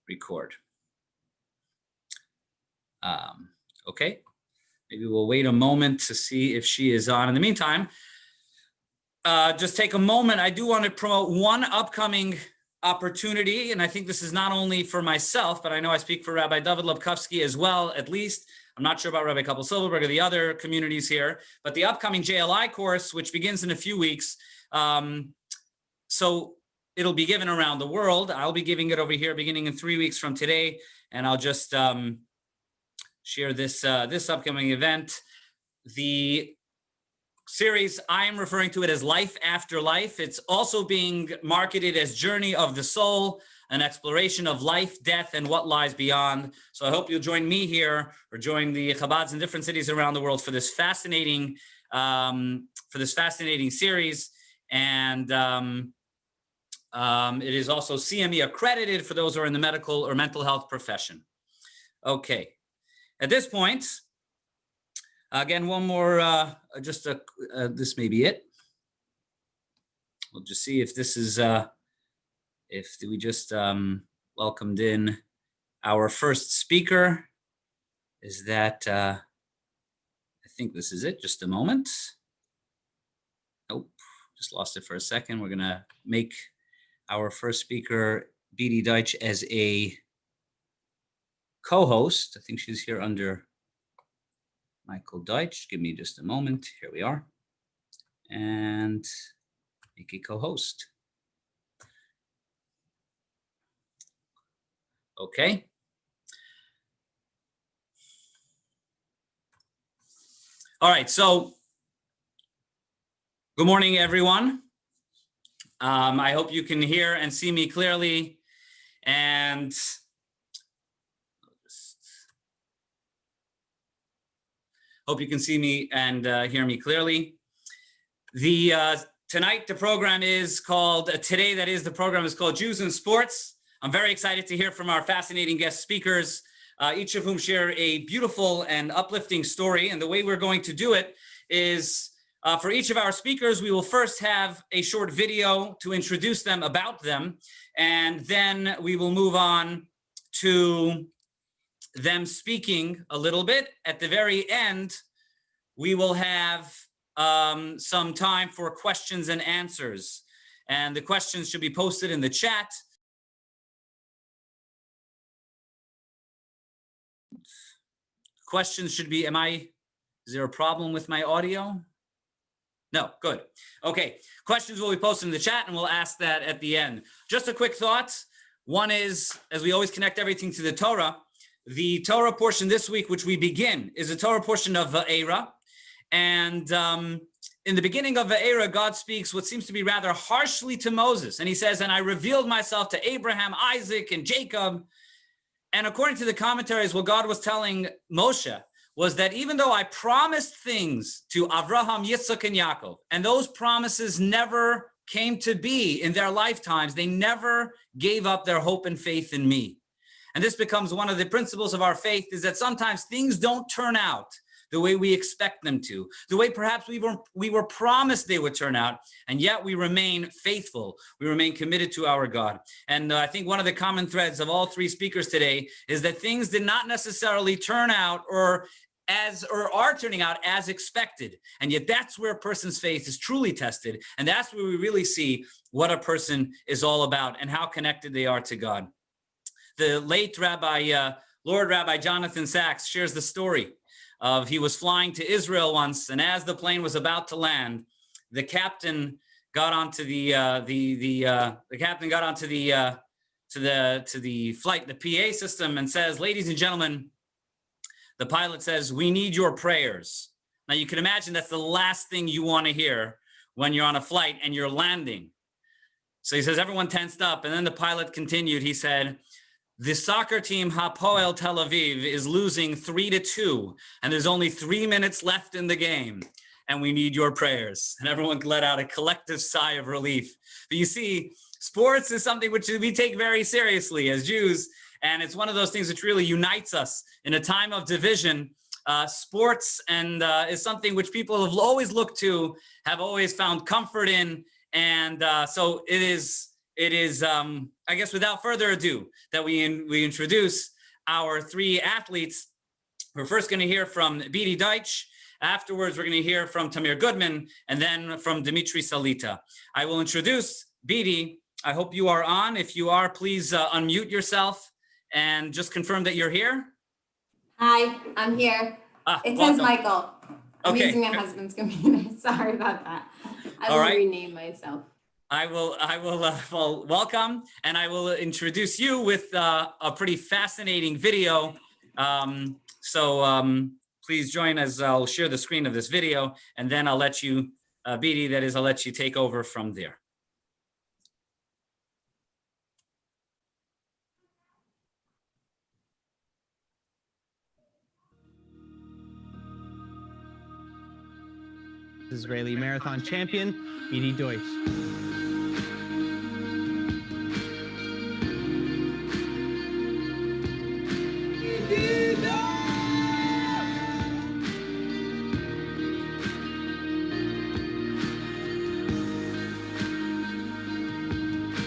record. Okay, maybe we'll wait a moment to see if she is on. In the meantime, just take a moment. I do want to promote one upcoming opportunity, and I think this is not only for myself, but I know I speak for Rabbi David Lepkowski as well, at least. I'm not sure about Rabbi Koppel Silverberg or the other communities here, but the upcoming JLI course, which begins in a few weeks, so it'll be given around the world. I'll be giving it over here beginning in 3 weeks from today, and I'll just share this this upcoming event. The series, I'm referring to it as Life After Life. It's also being marketed as Journey of the Soul, an exploration of life, death, and what lies beyond. So I hope you'll join me here or join the Chabads in different cities around the world for this fascinating series. And it is also CME accredited for those who are in the medical or mental health profession. Okay, at this point, again, one more, this may be it. We'll just see if this is, if we just welcomed in our first speaker. Is that, I think this is it, just a moment. Nope, just lost it for a second. We're gonna make our first speaker, Bidi Deitch, as a co-host. I think she's here under Michael Deitch. Give me just a moment. Here we are. And make a co-host. Okay. All right. So good morning, everyone. I hope you can hear and see me clearly. And hope you can see me and hear me clearly. Tonight, the program is called, the program is called Jews in Sports. I'm very excited to hear from our fascinating guest speakers, each of whom share a beautiful and uplifting story. And the way we're going to do it is, for each of our speakers, we will first have a short video to introduce them about them. And then we will move on to them speaking a little bit. At the very end, we will have some time for questions and answers. And the questions should be posted in the chat. Questions should be, is there a problem with my audio? No, good. Okay, questions will be posted in the chat and we'll ask that at the end. Just a quick thought. One is, as we always connect everything to the Torah portion this week, which we begin, is a Torah portion of Va'era. And in the beginning of Va'era, God speaks what seems to be rather harshly to Moses. And he says, and I revealed myself to Abraham, Isaac, and Jacob. And according to the commentaries, what God was telling Moshe was that even though I promised things to Avraham, Yitzhak, and Yaakov, and those promises never came to be in their lifetimes, they never gave up their hope and faith in me. And this becomes one of the principles of our faith, is that sometimes things don't turn out the way we expect them to, the way perhaps we were promised they would turn out, and yet we remain faithful. We remain committed to our God. And I think one of the common threads of all three speakers today is that things did not necessarily turn out or are turning out as expected. And yet that's where a person's faith is truly tested. And that's where we really see what a person is all about and how connected they are to God. The late Lord Rabbi Jonathan Sacks shares the story of he was flying to Israel once, and as the plane was about to land, the captain got onto the flight, the PA system, and says, "Ladies and gentlemen," the pilot says, "we need your prayers." Now you can imagine that's the last thing you want to hear when you're on a flight and you're landing. So he says, everyone tensed up, and then the pilot continued. He said, "The soccer team Hapoel Tel Aviv is losing 3-2, and there's only 3 minutes left in the game, and we need your prayers." And everyone let out a collective sigh of relief. But you see, sports is something which we take very seriously as Jews, and it's one of those things which really unites us in a time of division. Sports is something which people have always looked to, have always found comfort in, and so it is it is, I guess, without further ado, that we introduce our three athletes. We're first going to hear from Beaty Deitch. Afterwards, we're going to hear from Tamir Goodman, and then from Dimitri Salita. I will introduce Beaty. I hope you are on. If you are, please unmute yourself and just confirm that you're here. Hi, I'm here. It says Michael. I'm using my husband's computer. Sorry about that. I will rename myself. I will, well, welcome, and I will introduce you with a pretty fascinating video. Please join as I'll share the screen of this video, and then I'll let you, Beaty, that is, I'll let you take over from there. Israeli marathon champion, Beaty Deitch.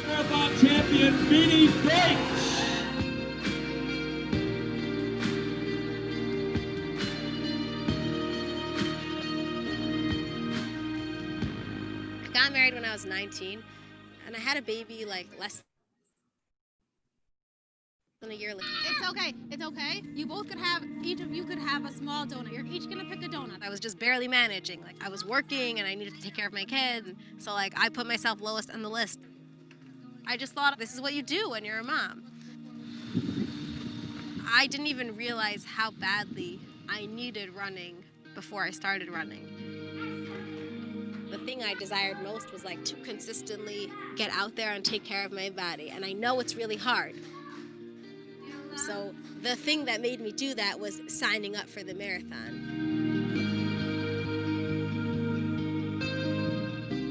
Marathon champion, Beaty Deitch. I got married when I was 19, and I had a baby like less than a year later. It's okay. It's okay. You both could have, each of you could have a small donut. You're each gonna pick a donut. I was just barely managing. Like, I was working and I needed to take care of my kids. So like, I put myself lowest on the list. I just thought, this is what you do when you're a mom. I didn't even realize how badly I needed running before I started running. The thing I desired most was like to consistently get out there and take care of my body. And I know it's really hard. So the thing that made me do that was signing up for the marathon.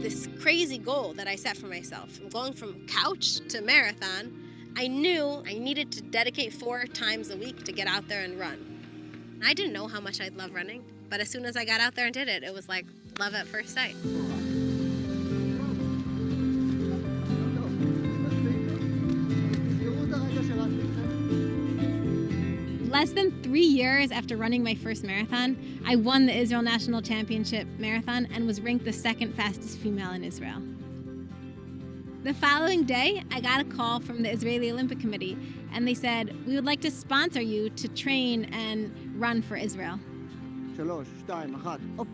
This crazy goal that I set for myself, from going from couch to marathon, I knew I needed to dedicate 4 times a week to get out there and run. I didn't know how much I'd love running, but as soon as I got out there and did it, it was like love at first sight. Less than 3 years after running my first marathon, I won the Israel National Championship Marathon and was ranked the 2nd fastest female in Israel. The following day, I got a call from the Israeli Olympic Committee, and they said, we would like to sponsor you to train and run for Israel. 3, 2, 1, up.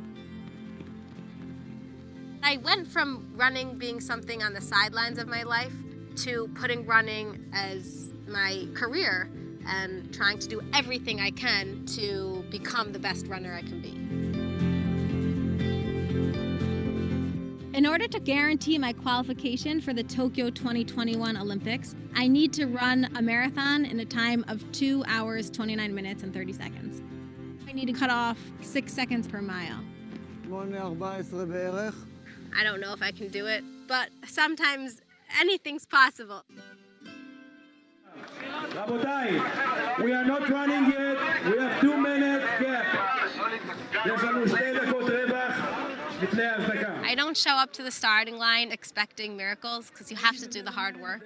I went from running being something on the sidelines of my life to putting running as my career and trying to do everything I can to become the best runner I can be. In order to guarantee my qualification for the Tokyo 2021 Olympics, I need to run a marathon in a time of 2 hours, 29 minutes, and 30 seconds. I need to cut off 6 seconds per mile. 8:14 בערך. I don't know if I can do it, but sometimes anything's possible. רבותיי, we are not running yet. We have 2 minutes gap. יש לנו 2 דקות רווח לפני ההזנקה. I don't show up to the starting line expecting miracles because you have to do the hard work.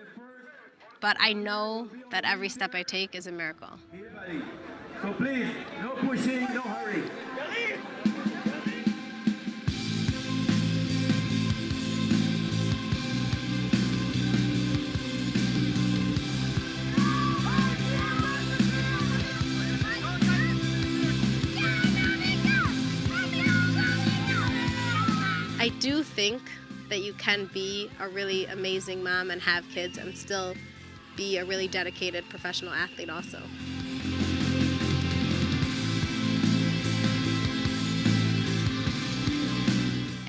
But I know that every step I take is a miracle. So please, no pushing, no hurry. I do think that you can be a really amazing mom and have kids and still be a really dedicated professional athlete also.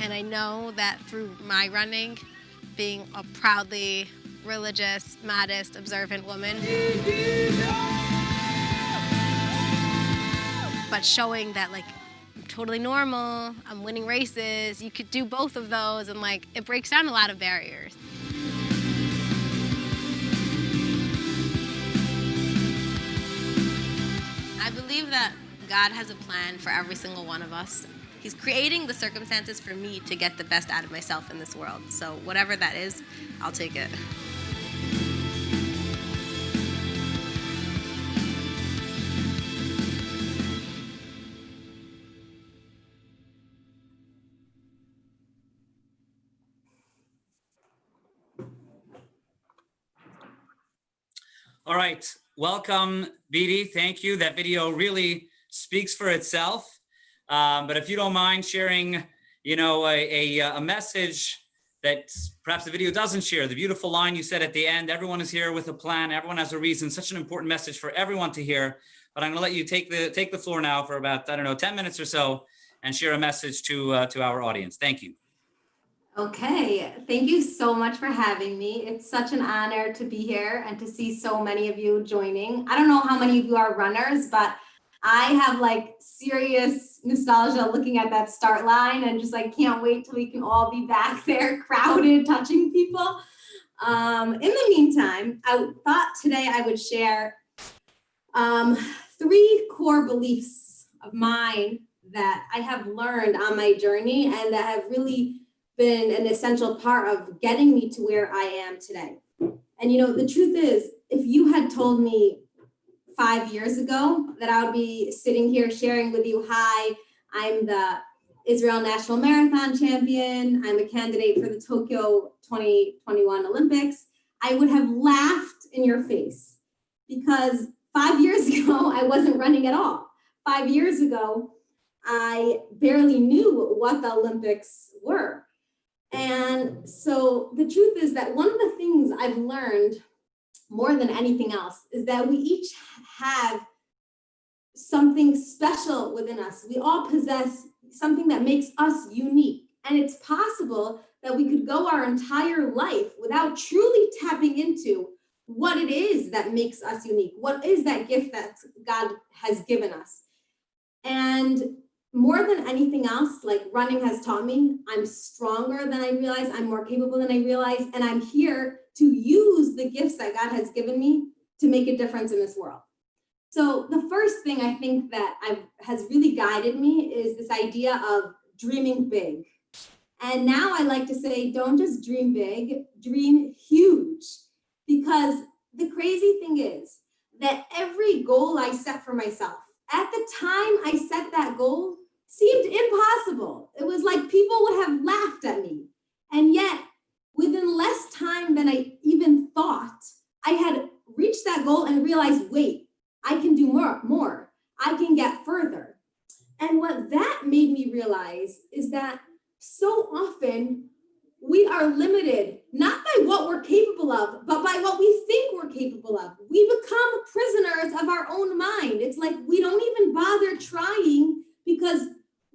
And I know that through my running, being a proudly religious, modest, observant woman, but showing that like I'm totally normal, I'm winning races, you could do both of those, and like it breaks down a lot of barriers. I believe that God has a plan for every single one of us, He's creating the circumstances for me to get the best out of myself in this world. So whatever that is, I'll take it. All right, welcome, Beatty. Thank you. That video really speaks for itself. But if you don't mind sharing, a message that perhaps the video doesn't share, the beautiful line you said at the end, everyone is here with a plan, everyone has a reason, such an important message for everyone to hear. But I'm gonna let you take the floor now for about, 10 minutes or so and share a message to our audience. Thank you. Okay, thank you so much for having me. It's such an honor to be here and to see so many of you joining. I don't know how many of you are runners, but I have like serious nostalgia looking at that start line and just like can't wait till we can all be back there crowded, touching people. In the meantime, I thought today I would share 3 core beliefs of mine that I have learned on my journey and that have really been an essential part of getting me to where I am today. And the truth is, if you had told me 5 years ago that I would be sitting here sharing with you, hi, I'm the Israel National Marathon Champion, I'm a candidate for the Tokyo 2021 Olympics, I would have laughed in your face because 5 years ago, I wasn't running at all. 5 years ago, I barely knew what the Olympics were. And so the truth is that one of the things I've learned more than anything else is that we each have something special within us. We all possess something that makes us unique. And it's possible that we could go our entire life without truly tapping into what it is that makes us unique. What is that gift that God has given us? And more than anything else, like running has taught me, I'm stronger than I realize, I'm more capable than I realize, and I'm here to use the gifts that God has given me to make a difference in this world. So the first thing I think that has really guided me is this idea of dreaming big. And now I like to say, don't just dream big, dream huge. Because the crazy thing is that every goal I set for myself, at the time I set that goal, seemed impossible. It was like people would have laughed at me. And yet, within less time than I even thought, I had reached that goal and realized, wait, I can do more. I can get further. And what that made me realize is that so often we are limited, not by what we're capable of, but by what we think we're capable of. We become prisoners of our own mind. It's like we don't even bother trying because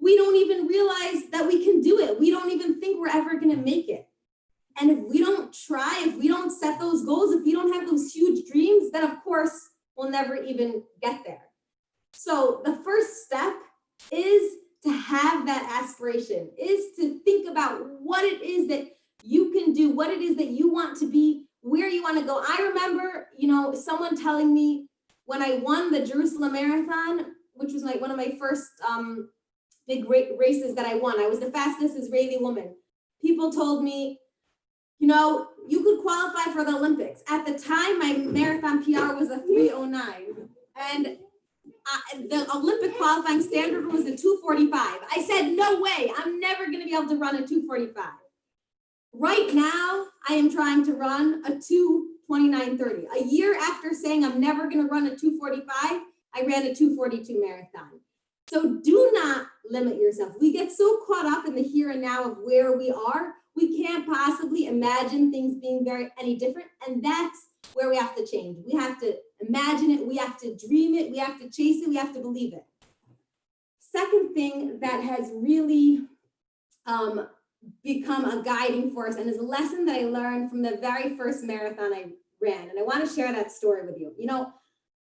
we don't even realize that we can do it. We don't even think we're ever going to make it. And if we don't try, if we don't set those goals, if we don't have those huge dreams, then of course we'll never even get there. So the first step is to have that aspiration, is to think about what it is that you can do, what it is that you want to be, where you want to go. I remember, someone telling me when I won the Jerusalem Marathon, which was like one of my first big races that I won. I was the fastest Israeli woman. People told me, you could qualify for the Olympics. At the time, my marathon PR was a 3:09. And the Olympic qualifying standard was a 2:45. I said, no way, I'm never going to be able to run a 2:45. Right now, I am trying to run a 2:29:30. A year after saying I'm never going to run a 2:45, I ran a 2:42 marathon. So do not limit yourself. We get so caught up in the here and now of where we are, we can't possibly imagine things being any different. And that's where we have to change. We have to imagine it. We have to dream it. We have to chase it. We have to believe it. Second thing that has really become a guiding force and is a lesson that I learned from the very first marathon I ran. And I want to share that story with you.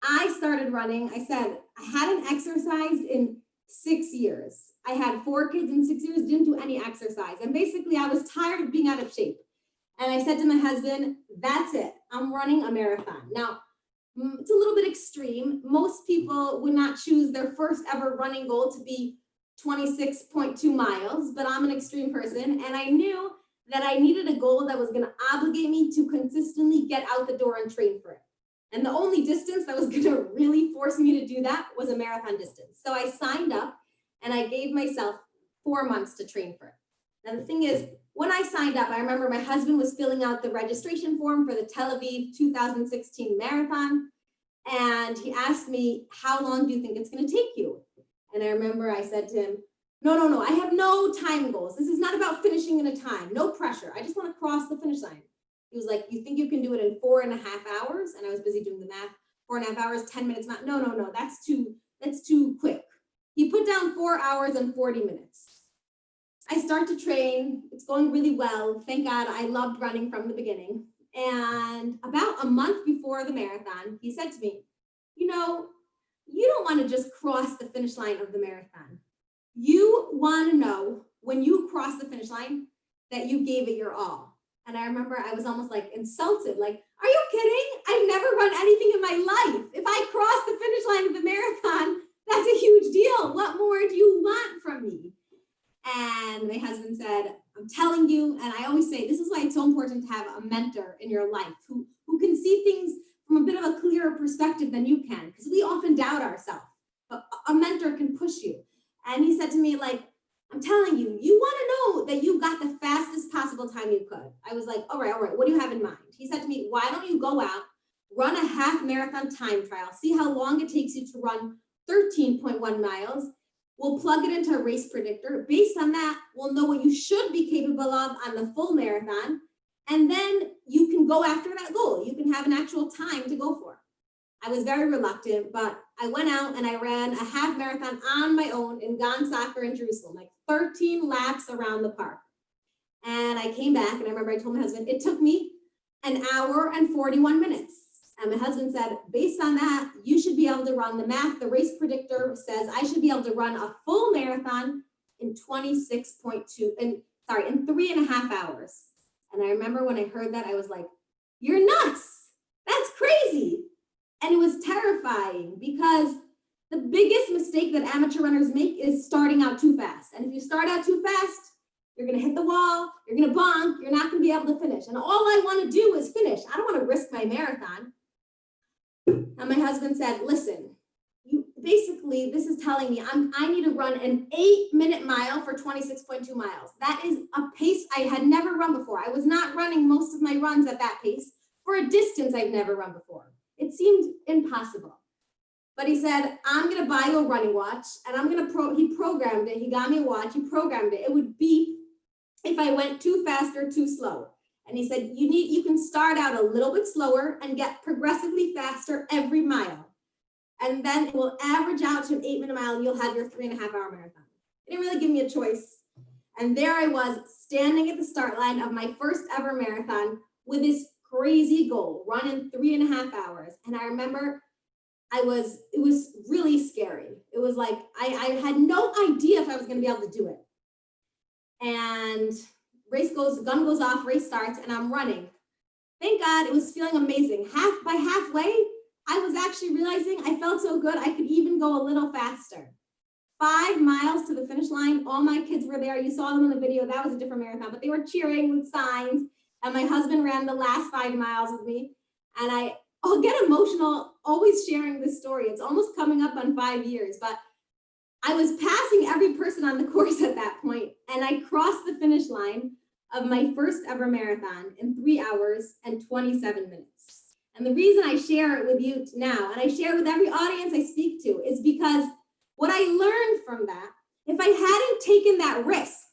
I started running, I said, I hadn't exercised in 6 years. I had 4 kids in 6 years, didn't do any exercise. And basically I was tired of being out of shape. And I said to my husband, that's it, I'm running a marathon. Now, it's a little bit extreme. Most people would not choose their first ever running goal to be 26.2 miles, but I'm an extreme person. And I knew that I needed a goal that was going to obligate me to consistently get out the door and train for it. And the only distance that was going to really force me to do that was a marathon distance. So I signed up and I gave myself 4 months to train for it. Now, the thing is, when I signed up, I remember my husband was filling out the registration form for the Tel Aviv 2016 marathon. And he asked me, how long do you think it's going to take you? And I remember I said to him, no, I have no time goals. This is not about finishing in a time, no pressure. I just want to cross the finish line. He was like, you think you can do it in 4.5 hours? And I was busy doing the math. 4.5 hours, 10 minutes. No, that's too quick. He put down 4 hours and 40 minutes. I start to train. It's going really well. Thank God, I loved running from the beginning. And about a month before the marathon, he said to me, you don't want to just cross the finish line of the marathon. You want to know when you cross the finish line that you gave it your all. And I remember I was almost like insulted, like, are you kidding? I've never run anything in my life. If I cross the finish line of the marathon, that's a huge deal. What more do you want from me? And my husband said, I'm telling you, and I always say, this is why it's so important to have a mentor in your life who can see things from a bit of a clearer perspective than you can, because we often doubt ourselves, but a mentor can push you. And he said to me, like, I'm telling you, you want to know that you got the fastest possible time you could. I was like, all right, what do you have in mind? He said to me, why don't you go out, run a half marathon time trial, see how long it takes you to run 13.1 miles. We'll plug it into a race predictor. Based on that, we'll know what you should be capable of on the full marathon. And then you can go after that goal. You can have an actual time to go for. I was very reluctant, but I went out and I ran a half marathon on my own in Gan Sacher in Jerusalem, like 13 laps around the park. And I came back and I remember I told my husband, it took me an hour and 41 minutes. And my husband said, based on that, you should be able to run the math. The race predictor says I should be able to run a full marathon in 3.5 hours. And I remember when I heard that, I was like, you're nuts. That's crazy. And it was terrifying because the biggest mistake that amateur runners make is starting out too fast. And if you start out too fast, you're going to hit the wall, you're going to bonk, you're not going to be able to finish. And all I want to do is finish. I don't want to risk my marathon. And my husband said, listen, this is telling me I need to run an 8-minute mile for 26.2 miles. That is a pace I had never run before. I was not running most of my runs at that pace for a distance I've never run before. It seemed impossible. But he said, I'm going to buy you a running watch, and I'm going to he programmed it. He got me a watch. He programmed it. It would beep if I went too fast or too slow. And he said, you can start out a little bit slower and get progressively faster every mile. And then it will average out to an 8-minute mile and you'll have your 3.5-hour marathon. He didn't really give me a choice. And there I was standing at the start line of my first ever marathon with this crazy goal, running 3.5 hours. And I remember it was really scary. It was like, I had no idea if I was going to be able to do it. And gun goes off, race starts, and I'm running. Thank God, it was feeling amazing. By halfway, I was actually realizing I felt so good, I could even go a little faster. 5 miles to the finish line, all my kids were there. You saw them in the video, that was a different marathon, but they were cheering with signs, and my husband ran the last 5 miles with me. And I'll get emotional always sharing this story. It's almost coming up on 5 years, but I was passing every person on the course at that point, and I crossed the finish line of my first ever marathon in 3 hours and 27 minutes. And the reason I share it with you now, and I share it with every audience I speak to, is because what I learned from that, if I hadn't taken that risk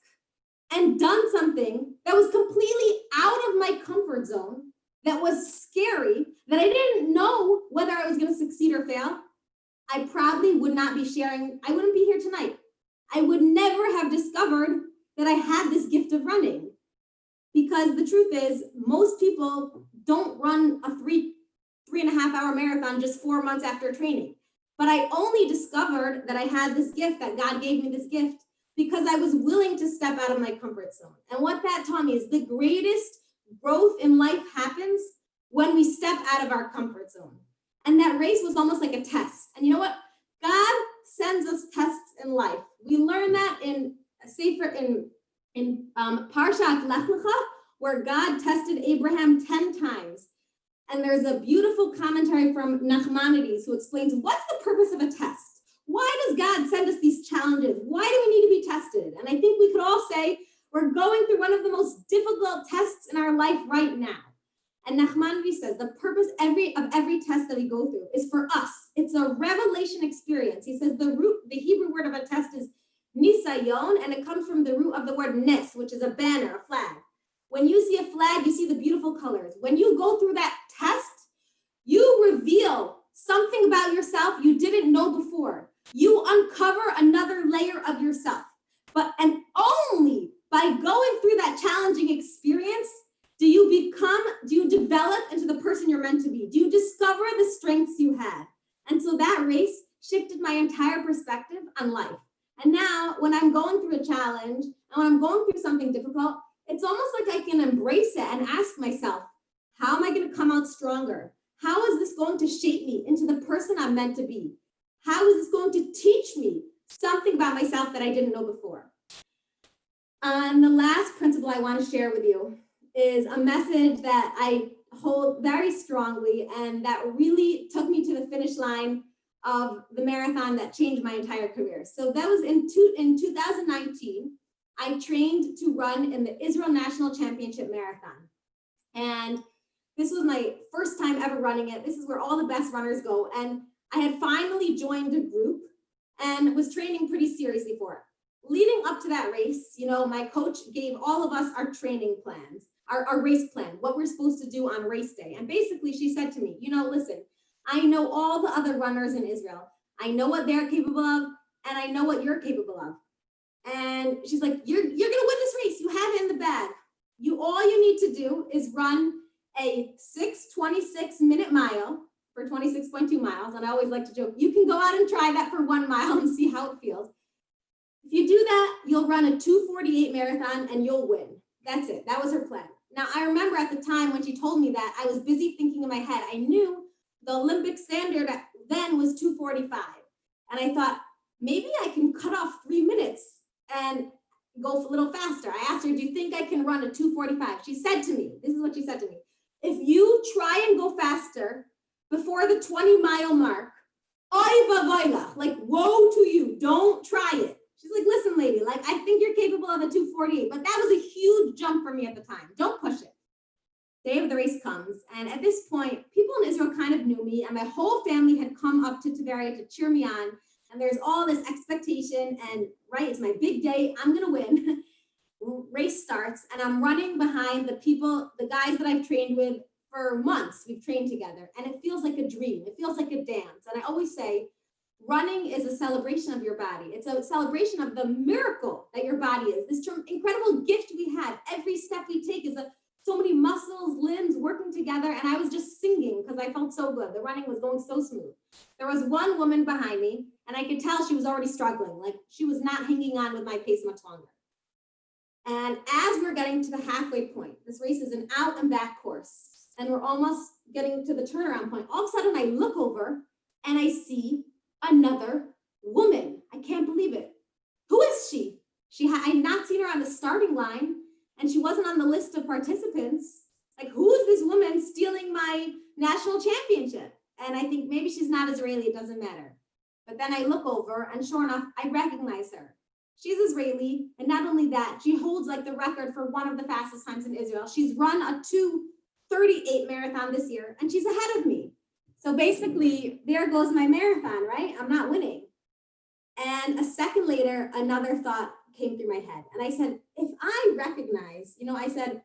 and done something that was completely out of my comfort zone, that was scary, that I didn't know whether I was going to succeed or fail, I probably would not be sharing. I wouldn't be here tonight. I would never have discovered that I had this gift of running. Because the truth is, most people don't run a 3.5-hour marathon just 4 months after training. But I only discovered that I had this gift, that God gave me this gift, because I was willing to step out of my comfort zone. And what that taught me is the greatest growth in life happens when we step out of our comfort zone. And that race was almost like a test. And you know what? God sends us tests in life We learn that in Parshat Lech Lecha, where God tested Abraham 10 times. And there's a beautiful commentary from Nachmanides who explains what's the purpose of a test? Why does God send us these challenges? Why do we need to be tested? And I think we could all say we're going through one of the most difficult tests in our life right now. And Nachmanides says the purpose of every test that we go through is for us. It's a revelation experience. He says the Hebrew word of a test is nisayon, and it comes from the root of the word nes, which is a banner, a flag. When you see a flag, you see the beautiful colors. When you go through that test, you reveal something about yourself you didn't know before. You uncover another layer of yourself. And only by going through that challenging experience do you develop into the person you're meant to be. Do you discover the strengths you had? And so that race shifted my entire perspective on life. And now when I'm going through a challenge and when I'm going through something difficult, it's almost like I can embrace it and ask myself, how am I going to come out stronger? How is this going to shape me into the person I'm meant to be? How is this going to teach me something about myself that I didn't know before? And the last principle I want to share with you is a message that I hold very strongly and that really took me to the finish line of the marathon that changed my entire career. So that was in 2019. I trained to run in the Israel National Championship Marathon. And this was my first time ever running it. This is where all the best runners go. And I had finally joined a group and was training pretty seriously for it. Leading up to that race, my coach gave all of us our training plans, our race plan, what we're supposed to do on race day. And basically she said to me, listen, I know all the other runners in Israel. I know what they're capable of, and I know what you're capable of. And she's like, you're gonna win this race. You have it in the bag. All you need to do is run a 6:26 minute mile for 26.2 miles. And I always like to joke, you can go out and try that for 1 mile and see how it feels. If you do that, you'll run a 2:48 marathon and you'll win. That's it. That was her plan. Now, I remember at the time when she told me that, I was busy thinking in my head. I knew the Olympic standard then was 2:45. And I thought, maybe I can cut off 3 minutes and go a little faster. I asked her, do you think I can run a 2:45? She said to me, this is what she said to me. If you try and go faster before the 20-mile mark, oy vavoilach, like woe to you, don't try it. She's like, listen, lady, I think you're capable of a 2:48, but that was a huge jump for me at the time. Don't push it. Day of the race comes, and at this point, people in Israel kind of knew me, and my whole family had come up to Tveria to cheer me on, and there's all this expectation, and right, it's my big day, I'm gonna win. Race starts, and I'm running behind the guys that I've trained with for months. We've trained together, and it feels like a dream. It feels like a dance, and I always say, running is a celebration of your body. It's a celebration of the miracle that your body is. This incredible gift we have. Every step we take is so many muscles, limbs working together. And I was just singing because I felt so good. The running was going so smooth. There was one woman behind me and I could tell she was already struggling. Like she was not hanging on with my pace much longer. And as we're getting to the halfway point, this race is an out and back course and we're almost getting to the turnaround point. All of a sudden I look over and I see another woman. I can't believe it. Who is she? I had not seen her on the starting line and she wasn't on the list of participants. Like, who is this woman stealing my national championship? And I think maybe she's not Israeli, it doesn't matter. But then I look over and sure enough, I recognize her. She's Israeli. And not only that, she holds like the record for one of the fastest times in Israel. She's run a 2:38 marathon this year and she's ahead of me. So basically, there goes my marathon, right? I'm not winning. And a second later, another thought came through my head. And I said, if I recognize, I said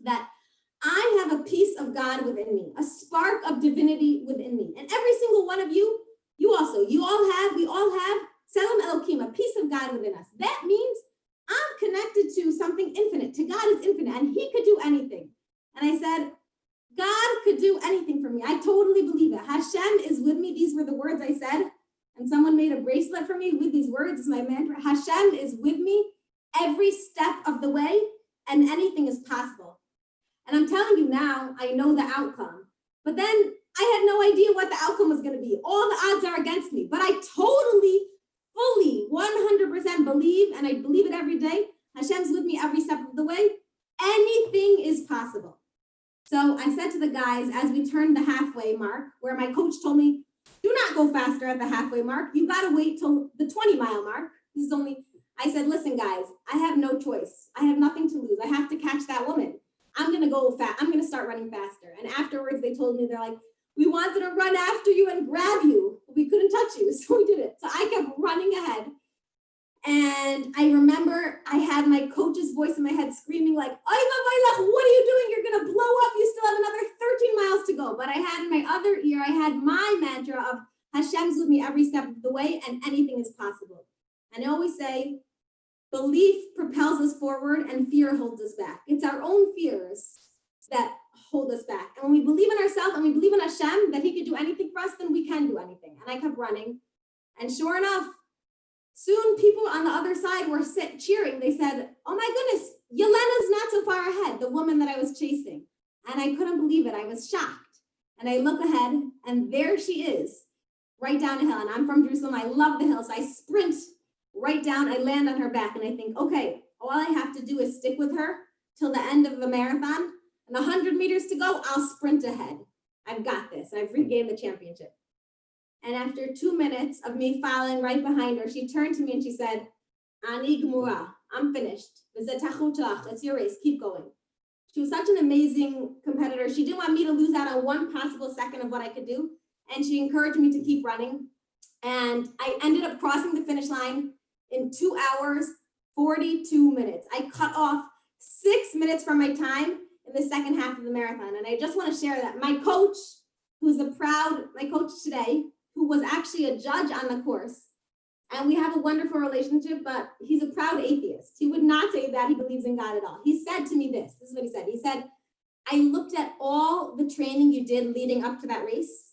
that I have a piece of God within me, a spark of divinity within me. And every single one of you, we all have Tselem Elokim, a piece of God within us. That means I'm connected to something infinite, to God is infinite, and he could do anything. And I said, God could do anything for me. I totally believe it. Hashem is with me. These were the words I said. And someone made a bracelet for me with these words. It's my mantra. Hashem is with me every step of the way and anything is possible. And I'm telling you now, I know the outcome. But then I had no idea what the outcome was going to be. All the odds are against me. But I totally, fully me 100% believe, and I believe it every day, Hashem's with me every step of the way, anything is possible. So I said to the guys as we turned the halfway mark, where my coach told me, do not go faster at the halfway mark. You got to wait till the 20-mile mark. This is only, I said, listen, guys, I have no choice. I have nothing to lose. I have to catch that woman. I'm going to go fast. I'm going to start running faster. And afterwards, they told me, they're like, we wanted to run after you and grab you. We couldn't touch you. So we did it. So I kept running ahead. And I remember I had my coach's voice in my head screaming like, what are you doing? You're going to blow up. You still have another 13 miles to go. But I had in my other ear, I had my mantra of Hashem's with me every step of the way and anything is possible. And I always say, belief propels us forward and fear holds us back. It's our own fears that hold us back. And when we believe in ourselves and we believe in Hashem that he could do anything for us, then we can do anything. And I kept running. And sure enough, soon people on the other side were cheering. They said, oh my goodness, Yelena's not so far ahead, the woman that I was chasing. And I couldn't believe it. I was shocked. And I look ahead and there she is, right down a hill. And I'm from Jerusalem. I love the hills. I sprint right down. I land on her back and I think, okay, all I have to do is stick with her till the end of the marathon. And 100 meters to go, I'll sprint ahead. I've got this. I've regained the championship. And after 2 minutes of me following right behind her, she turned to me and she said, Ani Gmura, I'm finished. It's your race, keep going. She was such an amazing competitor. She didn't want me to lose out on one possible second of what I could do. And she encouraged me to keep running. And I ended up crossing the finish line in 2 hours, 42 minutes. I cut off 6 minutes from my time in the second half of the marathon. And I just want to share that my coach, who's my coach today, who was actually a judge on the course, and we have a wonderful relationship, but he's a proud atheist. He would not say that he believes in God at all. He said to me this is what he said. He said, I looked at all the training you did leading up to that race,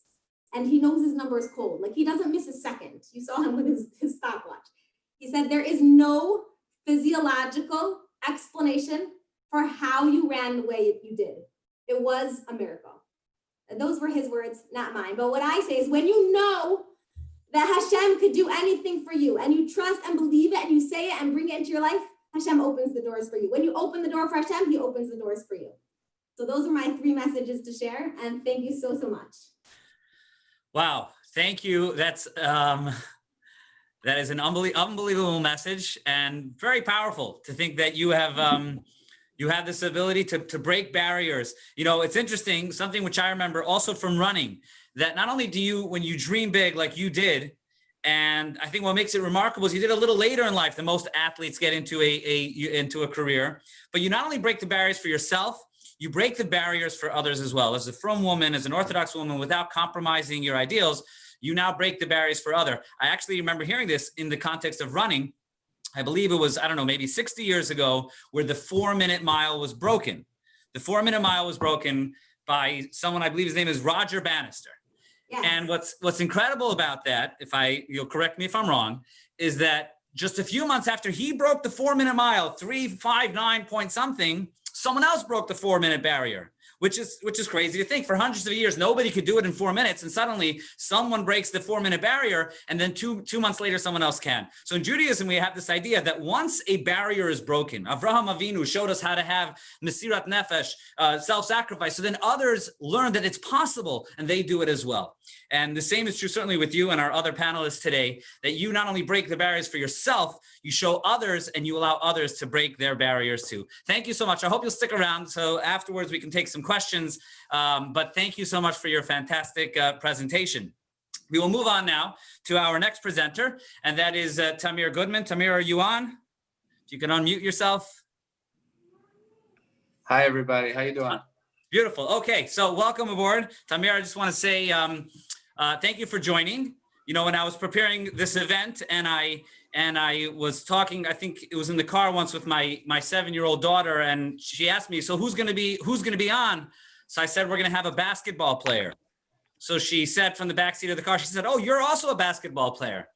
and he knows his number is cold. Like he doesn't miss a second. You saw him with his stopwatch. He said, there is no physiological explanation for how you ran the way you did. It was a miracle. And those were his words, not mine. But what I say is when you know that Hashem could do anything for you and you trust and believe it and you say it and bring it into your life, Hashem opens the doors for you. When you open the door for Hashem, he opens the doors for you. So those are my 3 messages to share. And thank you so, so much. Wow. Thank you. That is an unbelievable message and very powerful to think that you have this ability to break barriers. You know, it's interesting, something which I remember also from running, that not only do you, when you dream big like you did, and I think what makes it remarkable is you did a little later in life than most athletes get into a career, but you not only break the barriers for yourself, you break the barriers for others as well. As a frum woman, as an Orthodox woman, without compromising your ideals, you now break the barriers for other. I actually remember hearing this in the context of running. I believe it was, I don't know, maybe 60 years ago, where the 4-minute mile was broken. The 4-minute mile was broken by someone, I believe his name is Roger Bannister. Yes. And what's incredible about that, you'll correct me if I'm wrong, is that just a few months after he broke the 4-minute mile, 3:59 point something, someone else broke the 4-minute barrier, which is crazy to think. For hundreds of years, nobody could do it in 4 minutes. And suddenly someone breaks the 4-minute barrier. And then two months later, someone else can. So in Judaism, we have this idea that once a barrier is broken, Avraham Avinu showed us how to have Mesirat Nefesh, self-sacrifice. So then others learn that it's possible and they do it as well. And the same is true certainly with you and our other panelists today, that you not only break the barriers for yourself, you show others and you allow others to break their barriers too. Thank you so much. I hope you'll stick around. So afterwards we can take some questions, but thank you so much for your fantastic presentation. We will move on now to our next presenter, and that is Tamir Goodman. Tamir, are you on? If you can unmute yourself. Hi, everybody. How you doing? Beautiful. Okay, so welcome aboard. Tamir, I just want to say thank you for joining. You know, when I was preparing this event and I was talking, I think it was in the car once with my 7-year-old daughter, and she asked me, so who's going to be on? So I said, we're going to have a basketball player. So she said from the backseat of the car, she said, oh, you're also a basketball player.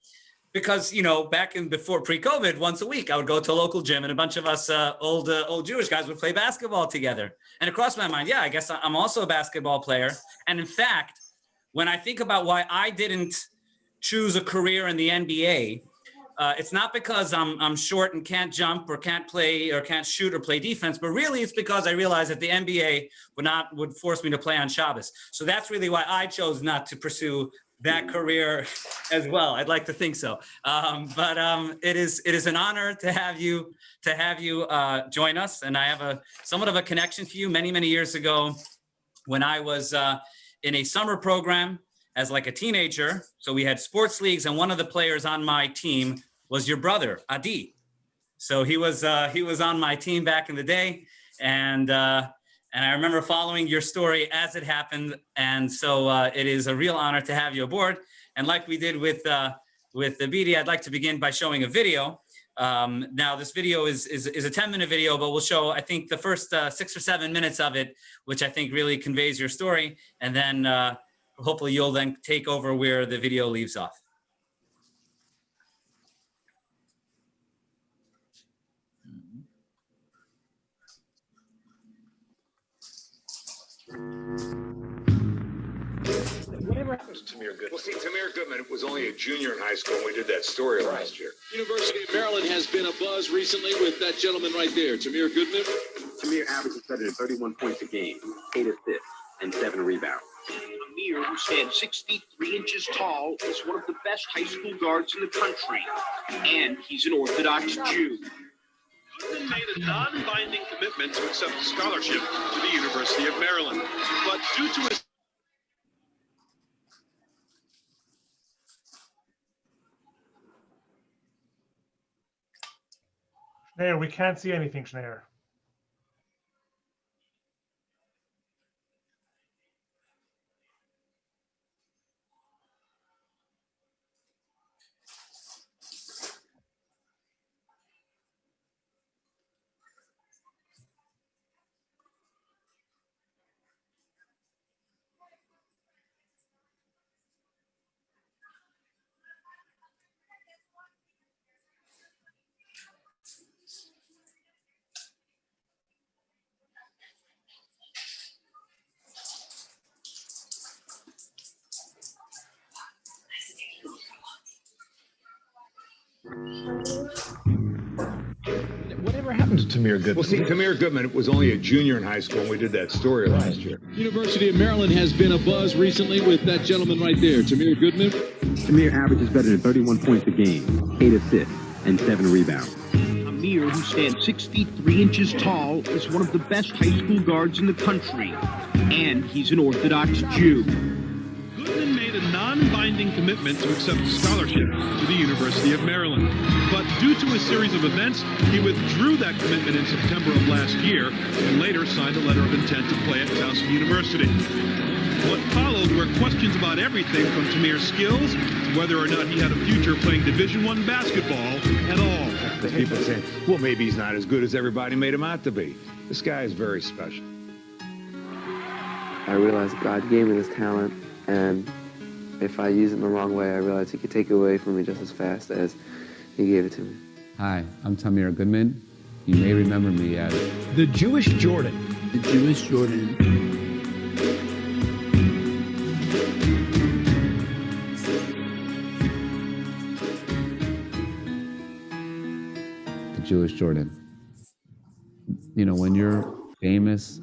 Because, you know, before pre-COVID, once a week, I would go to a local gym and a bunch of us old Jewish guys would play basketball together. And it crossed my mind, yeah, I guess I'm also a basketball player. And in fact, when I think about why I didn't choose a career in the NBA, it's not because I'm short and can't jump or can't play or can't shoot or play defense, but really it's because I realized that the NBA would force me to play on Shabbos. So that's really why I chose not to pursue that career as well. I'd like to think so. But it is an honor to have you join us. And I have somewhat of a connection to you. Many years ago when I was in a summer program as like a teenager. So we had sports leagues, and one of the players on my team was your brother, Adi. So he was on my team back in the day. And I remember following your story as it happened. And so it is a real honor to have you aboard. And like we did with the BD, I'd like to begin by showing a video. Now this video is a 10-minute video, but we'll show, I think, the first 6 or 7 minutes of it, which I think really conveys your story. And then hopefully you'll then take over where the video leaves off. Whatever happened to Tamir Goodman? Well, see, Tamir Goodman was only a junior in high school when we did that story last year. University of Maryland has been a buzz recently with that gentleman right there, Tamir Goodman. Tamir averages better than 31 points a game, 8 assists, and 7 rebounds. Amir, who stands 63 inches tall, is one of the best high school guards in the country, and he's an Orthodox Jew. Goodman made a non-binding commitment to accept a scholarship to the University of Maryland, but due to his Schneier, we can't see anything, Schneier. Whatever happened to Tamir Goodman? Well, see, Tamir Goodman was only a junior in high school when we did that story last year. University of Maryland has been a buzz recently with that gentleman right there, Tamir Goodman. Tamir averages better than 31 points a game, 8 assists, and 7 rebounds. Amir, who stands 63 inches tall, is one of the best high school guards in the country, and he's an Orthodox Jew. Goodman made a non-binding commitment to accept a scholarship to the University of Maryland. But due to a series of events, he withdrew that commitment in September of last year and later signed a letter of intent to play at Towson University. What followed were questions about everything from Tamir's skills to whether or not he had a future playing Division I basketball at all. The people saying, well, maybe he's not as good as everybody made him out to be. This guy is very special. I realized God gave me this talent, and if I use it in the wrong way, I realized he could take it away from me just as fast as he gave it to me. Hi, I'm Tamir Goodman. You may remember me as the Jewish Jordan. The Jewish Jordan. The Jewish Jordan. You know, when you're famous,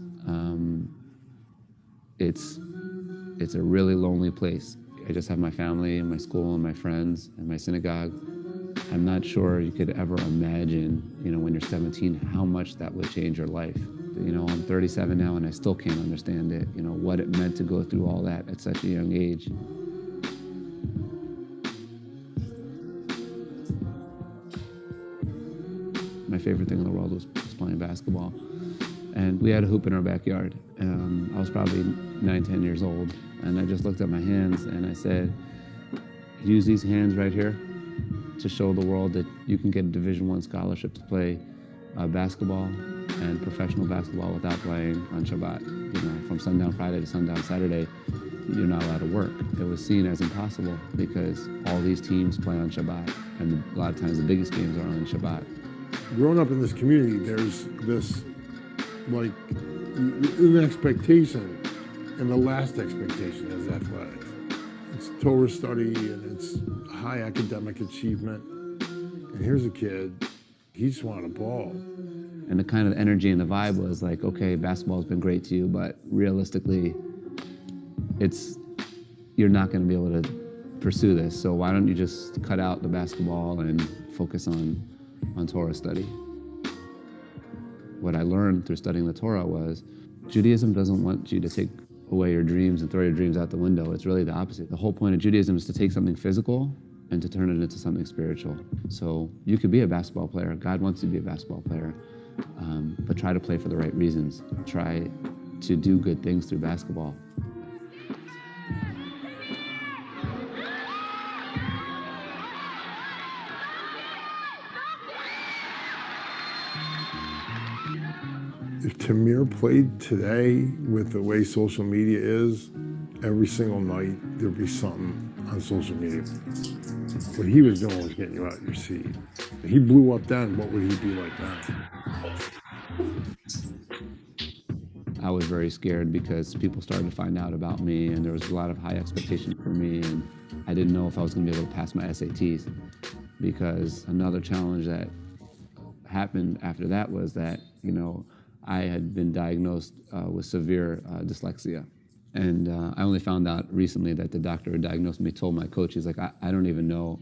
it's a really lonely place. I just have my family and my school and my friends and my synagogue. I'm not sure you could ever imagine, you know, when you're 17, how much that would change your life. You know, I'm 37 now and I still can't understand it, you know, what it meant to go through all that at such a young age. My favorite thing in the world was playing basketball. And we had a hoop in our backyard. I was probably 9, 10 years old. And I just looked at my hands and I said, use these hands right here to show the world that you can get a Division I scholarship to play basketball and professional basketball without playing on Shabbat. You know, from sundown Friday to sundown Saturday, you're not allowed to work. It was seen as impossible because all these teams play on Shabbat, and a lot of times the biggest games are on Shabbat. Growing up in this community, there's this, like, an expectation, and the last expectation is athletics. It's Torah study, and it's high academic achievement. And here's a kid, he just wanted a ball. And the kind of energy and the vibe was like, okay, basketball's been great to you, but realistically, you're not going to be able to pursue this. So why don't you just cut out the basketball and focus on Torah study? What I learned through studying the Torah was Judaism doesn't want you to take away your dreams and throw your dreams out the window. It's really the opposite. The whole point of Judaism is to take something physical and to turn it into something spiritual. So you could be a basketball player. God wants you to be a basketball player, but try to play for the right reasons. Try to do good things through basketball. If Tamir played today with the way social media is, every single night there'd be something on social media. What he was doing was getting you out of your seat. If he blew up then, what would he be like now? I was very scared because people started to find out about me and there was a lot of high expectations for me, and I didn't know if I was going to be able to pass my SATs, because another challenge that happened after that was that, I had been diagnosed with severe dyslexia. And I only found out recently that the doctor who diagnosed me told my coach, he's like, I don't even know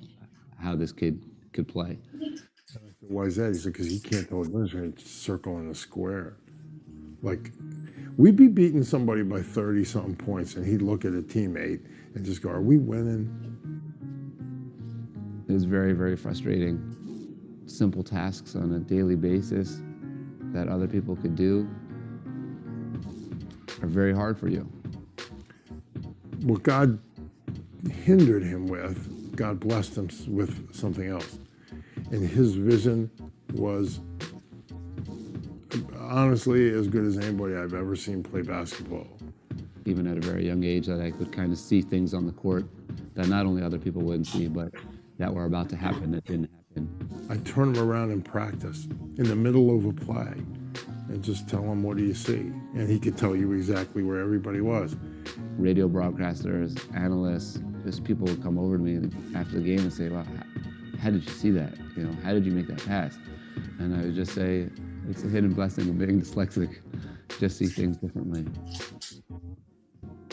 how this kid could play. Why is that? He said, because he can't tell the difference between a circle and a square. Like, we'd be beating somebody by 30-something points, and he'd look at a teammate and just go, are we winning? It was very, very frustrating. Simple tasks on a daily basis that other people could do are very hard for you. What God hindered him with, God blessed him with something else. And his vision was honestly as good as anybody I've ever seen play basketball. Even at a very young age, that I could kind of see things on the court that not only other people wouldn't see, but that were about to happen that didn't happen. I turn him around in practice, in the middle of a play, and just tell him, what do you see? And he could tell you exactly where everybody was. Radio broadcasters, analysts, just people would come over to me after the game and say, well, how did you see that? How did you make that pass? And I would just say, it's a hidden blessing of being dyslexic. Just see things differently.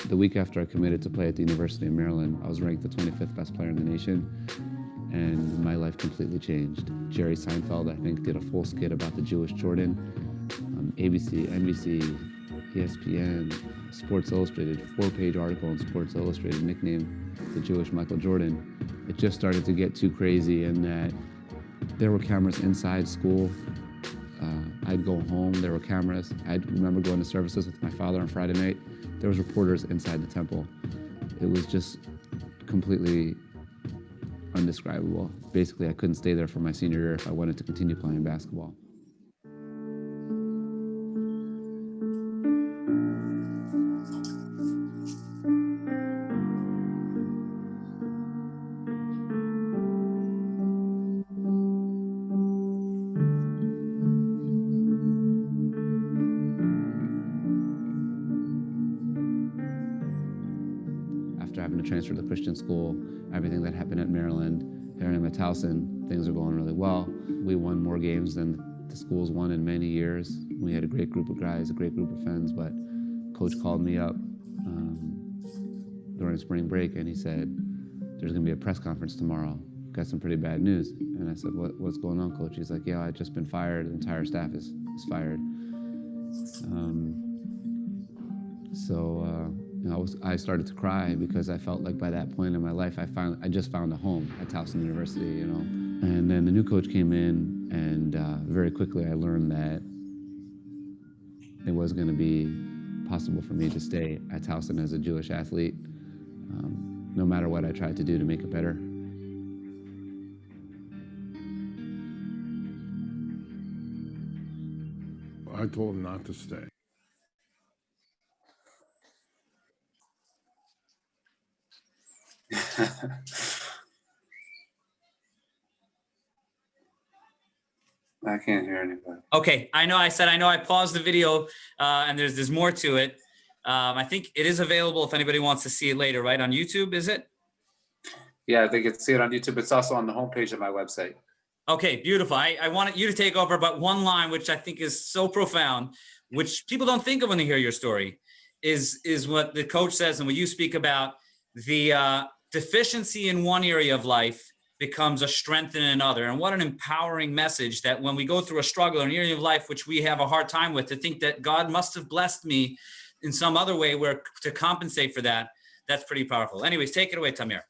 The week after I committed to play at the University of Maryland, I was ranked the 25th best player in the nation, and my life completely changed. Jerry Seinfeld, I think, did a full skit about the Jewish Jordan. ABC, NBC, ESPN, Sports Illustrated, 4-page article in Sports Illustrated, nicknamed the Jewish Michael Jordan. It just started to get too crazy in that there were cameras inside school. I'd go home, there were cameras. I remember going to services with my father on Friday night. There was reporters inside the temple. It was just completely undescribable. Basically, I couldn't stay there for my senior year if I wanted to continue playing basketball. After having to transfer to Christian school, everything that happened at Maryland, here I'm at Towson, things are going really well. We won more games than the school's won in many years. We had a great group of guys, a great group of friends, but coach called me up during spring break and he said, there's gonna be a press conference tomorrow. Got some pretty bad news. And I said, what's going on, coach? He's like, yeah, I've just been fired. The entire staff is fired. I started to cry because I felt like by that point in my life, I just found a home at Towson University, And then the new coach came in, and very quickly I learned that it was going to be possible for me to stay at Towson as a Jewish athlete, no matter what I tried to do to make it better. I told him not to stay. I can't hear anybody. Okay, I know I paused the video and there's more to it. I think it is available if anybody wants to see it later, right? On YouTube, is it? Yeah, they can see it on YouTube. It's also on the homepage of my website. Okay, beautiful. I wanted you to take over, but one line, which I think is so profound, which people don't think of when they hear your story, is what the coach says and what you speak about. The deficiency in one area of life becomes a strength in another. And what an empowering message that when we go through a struggle or an area of life, which we have a hard time with, to think that God must have blessed me in some other way where to compensate for that, that's pretty powerful. Anyways, take it away, Tamir.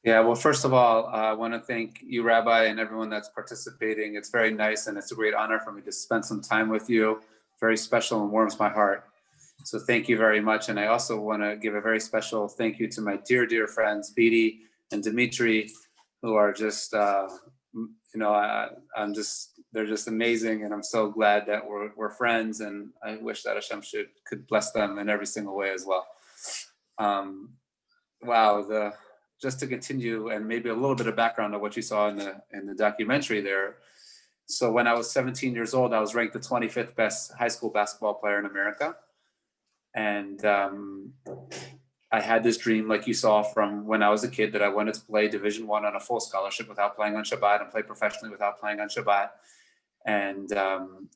Yeah, well, first of all, I want to thank you, Rabbi, and everyone that's participating. It's very nice, and it's a great honor for me to spend some time with you. Very special and warms my heart. So thank you very much. And I also want to give a very special thank you to my dear, dear friends, Bidi and Dimitri, who are just, they're just amazing. And I'm so glad that we're friends. And I wish that Hashem could bless them in every single way as well. Just to continue, and maybe a little bit of background of what you saw in the documentary there. So when I was 17 years old, I was ranked the 25th best high school basketball player in America. And I had this dream, like you saw from when I was a kid, that I wanted to play Division I on a full scholarship without playing on Shabbat and play professionally without playing on Shabbat. And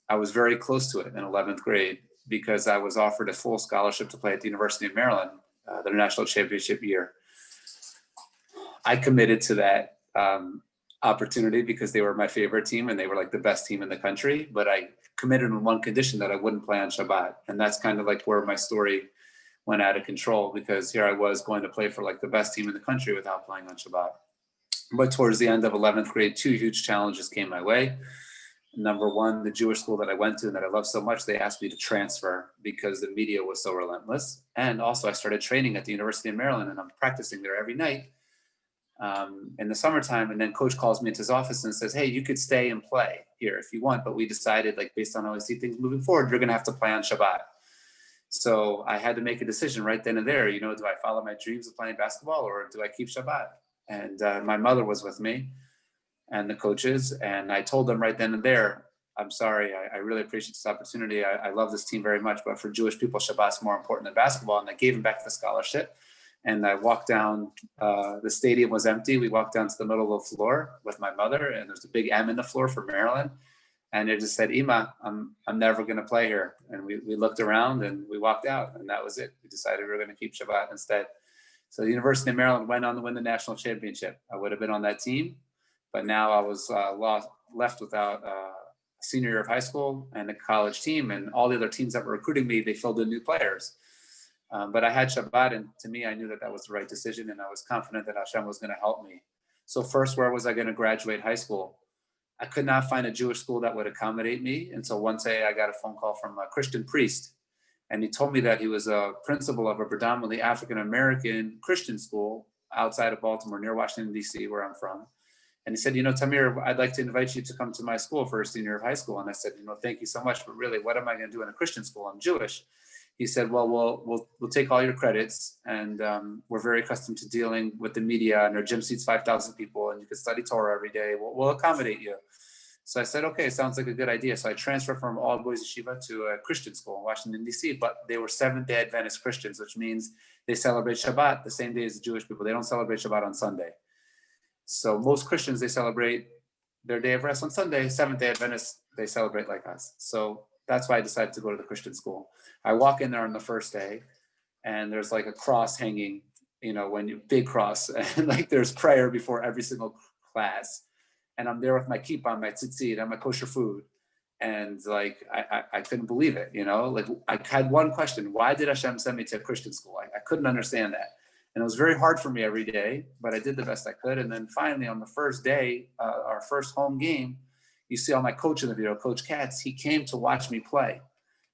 I was very close to it in 11th grade because I was offered a full scholarship to play at the University of Maryland, their national championship year. I committed to that opportunity because they were my favorite team and they were like the best team in the country. But I committed on one condition, that I wouldn't play on Shabbat. And that's kind of like where my story went out of control, because here I was going to play for like the best team in the country without playing on Shabbat. But towards the end of 11th grade, two huge challenges came my way. Number one, the Jewish school that I went to and that I loved so much, they asked me to transfer because the media was so relentless. And also I started training at the University of Maryland, and I'm practicing there every night in the summertime. And then coach calls me into his office and says, hey, you could stay and play here if you want, but we decided, like, based on how I see things moving forward, you're going to have to play on Shabbat. So I had to make a decision right then and there, do I follow my dreams of playing basketball or do I keep Shabbat? And my mother was with me and the coaches, and I told them right then and there, I'm sorry, I really appreciate this opportunity. I love this team very much, but for Jewish people, Shabbat's more important than basketball. And I gave him back the scholarship. And I walked down, the stadium was empty. We walked down to the middle of the floor with my mother, and there's a big M in the floor for Maryland. And it just said, Ima, I'm never going to play here. And we looked around and we walked out, and that was it. We decided we were going to keep Shabbat instead. So the University of Maryland went on to win the national championship. I would have been on that team, but now I was left without a senior year of high school and a college team, and all the other teams that were recruiting me, they filled in new players. But I had Shabbat, and to me, I knew that was the right decision, and I was confident that Hashem was going to help me. So first, where was I going to graduate high school? I could not find a Jewish school that would accommodate me until one day I got a phone call from a Christian priest, and he told me that he was a principal of a predominantly African-American Christian school outside of Baltimore, near Washington, D.C., where I'm from. And he said, Tamir, I'd like to invite you to come to my school for a senior year of high school. And I said, thank you so much, but really, what am I going to do in a Christian school? I'm Jewish. He said, well, we'll take all your credits, and we're very accustomed to dealing with the media, and our gym seats 5,000 people, and you can study Torah every day. We'll accommodate you. So I said, okay, sounds like a good idea. So I transferred from all boys yeshiva to a Christian school in Washington, D.C., but they were Seventh-day Adventist Christians, which means they celebrate Shabbat the same day as the Jewish people. They don't celebrate Shabbat on Sunday. So most Christians, they celebrate their day of rest on Sunday. Seventh-day Adventists, they celebrate like us. So that's why I decided to go to the Christian school. I walk in there on the first day, and there's like a cross hanging, big cross, and like there's prayer before every single class. And I'm there with my kippah, my tzitzit, and my kosher food. And like, I couldn't believe it, like I had one question: why did Hashem send me to a Christian school? I couldn't understand that. And it was very hard for me every day, but I did the best I could. And then finally on the first day, our first home game, you see all my coach in the video, Coach Katz, he came to watch me play.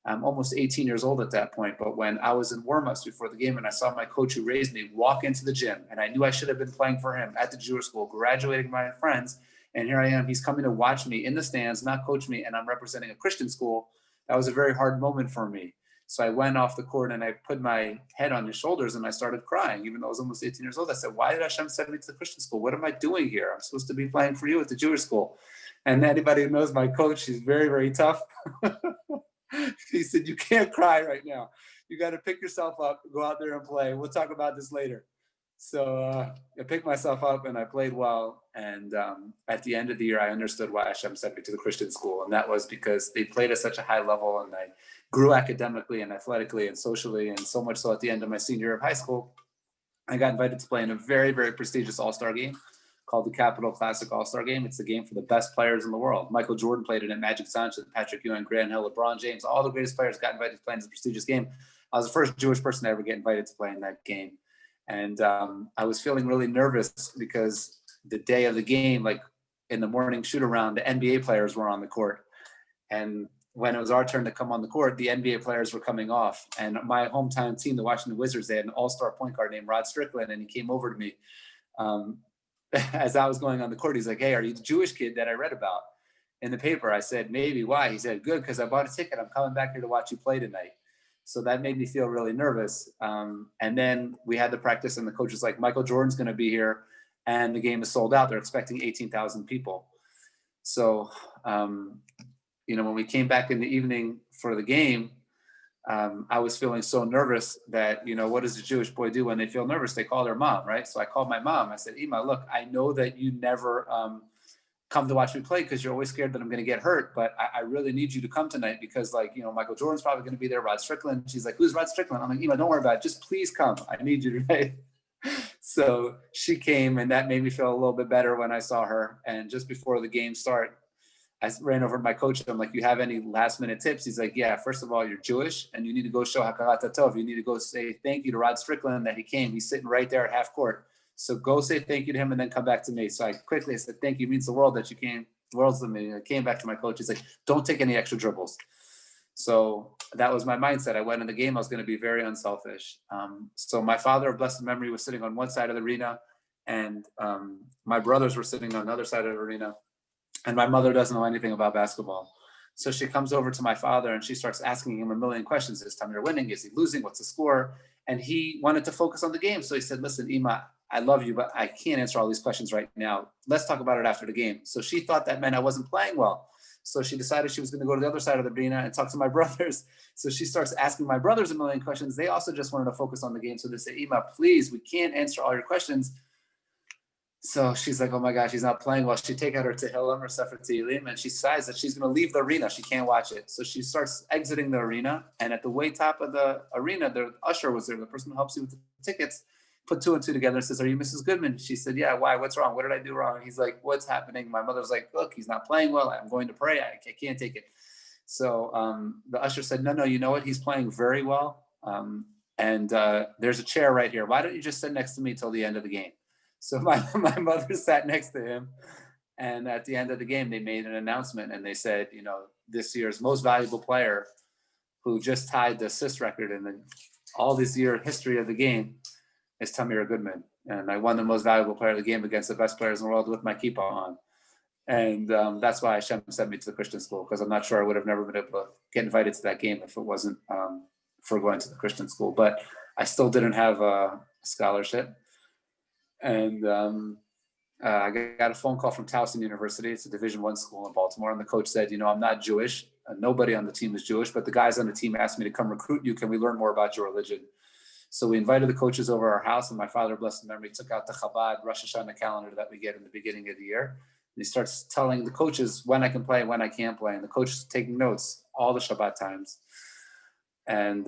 I'm almost 18 years old at that point, but when I was in warm-ups before the game and I saw my coach who raised me walk into the gym, and I knew I should have been playing for him at the Jewish school, graduating my friends, and here I am, he's coming to watch me in the stands, not coach me, and I'm representing a Christian school. That was a very hard moment for me. So I went off the court and I put my head on his shoulders and I started crying, even though I was almost 18 years old. I said, why did Hashem send me to the Christian school? What am I doing here? I'm supposed to be playing for you at the Jewish school. And anybody who knows my coach, he's very, very tough. He said, you can't cry right now. You got to pick yourself up, go out there and play. We'll talk about this later. So I picked myself up and I played well. And at the end of the year, I understood why Hashem sent me to the Christian school. And that was because they played at such a high level, and I grew academically and athletically and socially. And so much so at the end of my senior year of high school, I got invited to play in a very, very prestigious all-star game called the Capital Classic All-Star Game. It's the game for the best players in the world. Michael Jordan played in it, Magic Johnson, Patrick Ewing, Grant Hill, LeBron James, all the greatest players got invited to play in this prestigious game. I was the first Jewish person to ever get invited to play in that game. And I was feeling really nervous because the day of the game, like in the morning shoot around, the NBA players were on the court. And when it was our turn to come on the court, the NBA players were coming off. And my hometown team, the Washington Wizards, they had an all-star point guard named Rod Strickland. And he came over to me as I was going on the court. He's like, "Hey, are you the Jewish kid that I read about in the paper?" I said, "Maybe." "Why?" He said, "Good, because I bought a ticket. I'm coming back here to watch you play tonight." So that made me feel really nervous. And then we had the practice, and the coach was like, "Michael Jordan's going to be here, and the game is sold out. They're expecting 18,000 people." So, when we came back in the evening for the game, I was feeling so nervous that, what does a Jewish boy do when they feel nervous? They call their mom, right? So I called my mom. I said, "Ima, look, I know that you never come to watch me play because you're always scared that I'm going to get hurt, but I really need you to come tonight because, Michael Jordan's probably going to be there, Rod Strickland." She's like, "Who's Rod Strickland?" I'm like, "Ima, don't worry about it. Just please come. I need you tonight." So she came, and that made me feel a little bit better when I saw her. And just before the game started, I ran over to my coach. I'm like, "You have any last minute tips?" He's like, "Yeah, first of all, you're Jewish and you need to go show Hakarat Tov. You need to go say thank you to Rod Strickland that he came. He's sitting right there at half court. So go say thank you to him and then come back to me." So I quickly said, "Thank you. It means the world that you came. The world's to me." I came back to my coach. He's like, "Don't take any extra dribbles." So that was my mindset. I went in the game. I was going to be very unselfish. So my father of blessed memory was sitting on one side of the arena, and my brothers were sitting on the other side of the arena. And my mother doesn't know anything about basketball. So she comes over to my father and she starts asking him a million questions. Is Tamir winning? Is he losing? What's the score? And he wanted to focus on the game. So he said, "Listen, Ima, I love you, but I can't answer all these questions right now. Let's talk about it after the game." So she thought that meant I wasn't playing well. So she decided she was going to go to the other side of the arena and talk to my brothers. So she starts asking my brothers a million questions. They also just wanted to focus on the game. So they say, "Ima, please, we can't answer all your questions." So she's like, "Oh my gosh, he's not playing well." She take out her Tehillim or Sefer Tehillim, and she decides that she's going to leave the arena. She can't watch it. So she starts exiting the arena. And at the way top of the arena, the usher was there, the person who helps you with the tickets, put two and two together and says, "Are you Mrs. Goodman?" She said, "Yeah, why? What's wrong? What did I do wrong?" He's like, "What's happening?" My mother's like, "Look, he's not playing well. I'm going to pray. I can't take it." So the usher said, No, you know what? He's playing very well. And there's a chair right here. Why don't you just sit next to me till the end of the game? So my mother sat next to him. And at the end of the game, they made an announcement and they said, this year's most valuable player who just tied the assist record in all this year history of the game is Tamir Goodman. And I won the most valuable player of the game against the best players in the world with my kippah on. And that's why Hashem sent me to the Christian school, because I'm not sure I would have never been able to get invited to that game if it wasn't for going to the Christian school. But I still didn't have a scholarship. And I got a phone call from Towson University. It's a Division I school in Baltimore. And the coach said, I'm not Jewish. Nobody on the team is Jewish, but the guys on the team asked me to come recruit you. Can we learn more about your religion? So we invited the coaches over our house, and my father, blessed memory, took out the Chabad Rosh Hashanah calendar that we get in the beginning of the year. And he starts telling the coaches when I can play, when I can't play. And the coach is taking notes all the Shabbat times. And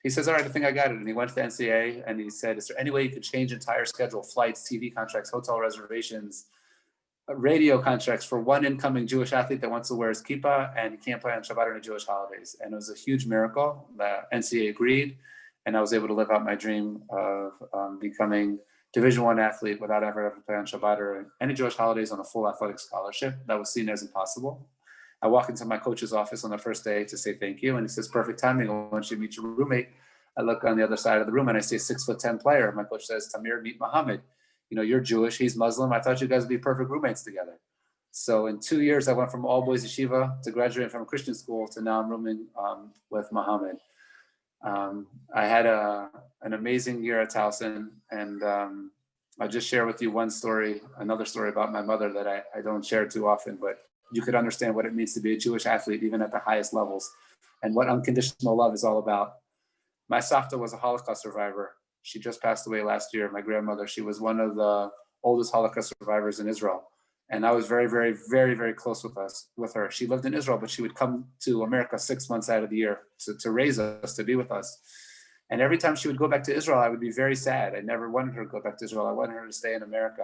he says, all right, I think I got it. And he went to the NCAA and he said, is there any way you could change entire schedule, flights, TV contracts, hotel reservations, radio contracts for one incoming Jewish athlete that wants to wear his kippah and he can't play on Shabbat or the Jewish holidays? And it was a huge miracle. The NCAA agreed. And I was able to live out my dream of becoming Division I athlete without ever having to play on Shabbat or any Jewish holidays on a full athletic scholarship. That was seen as impossible. I walk into my coach's office on the first day to say thank you. And he says, perfect timing. I want you to meet your roommate. I look on the other side of the room and I see a 6'10" player. My coach says, Tamir, meet Muhammad. You're Jewish, he's Muslim. I thought you guys would be perfect roommates together. So in 2 years, I went from all boys yeshiva to graduating from a Christian school to now I'm rooming with Muhammad. I had an amazing year at Towson, and I'll just share with you another story about my mother that I don't share too often, but you could understand what it means to be a Jewish athlete, even at the highest levels, and what unconditional love is all about. My Savta was a Holocaust survivor, She just passed away last year. My grandmother, she was one of the oldest Holocaust survivors in Israel. And I was very, very, very, very close with her. She lived in Israel, but she would come to America 6 months out of the year to raise us, to be with us. And every time she would go back to Israel, I would be very sad. I never wanted her to go back to Israel. I wanted her to stay in America.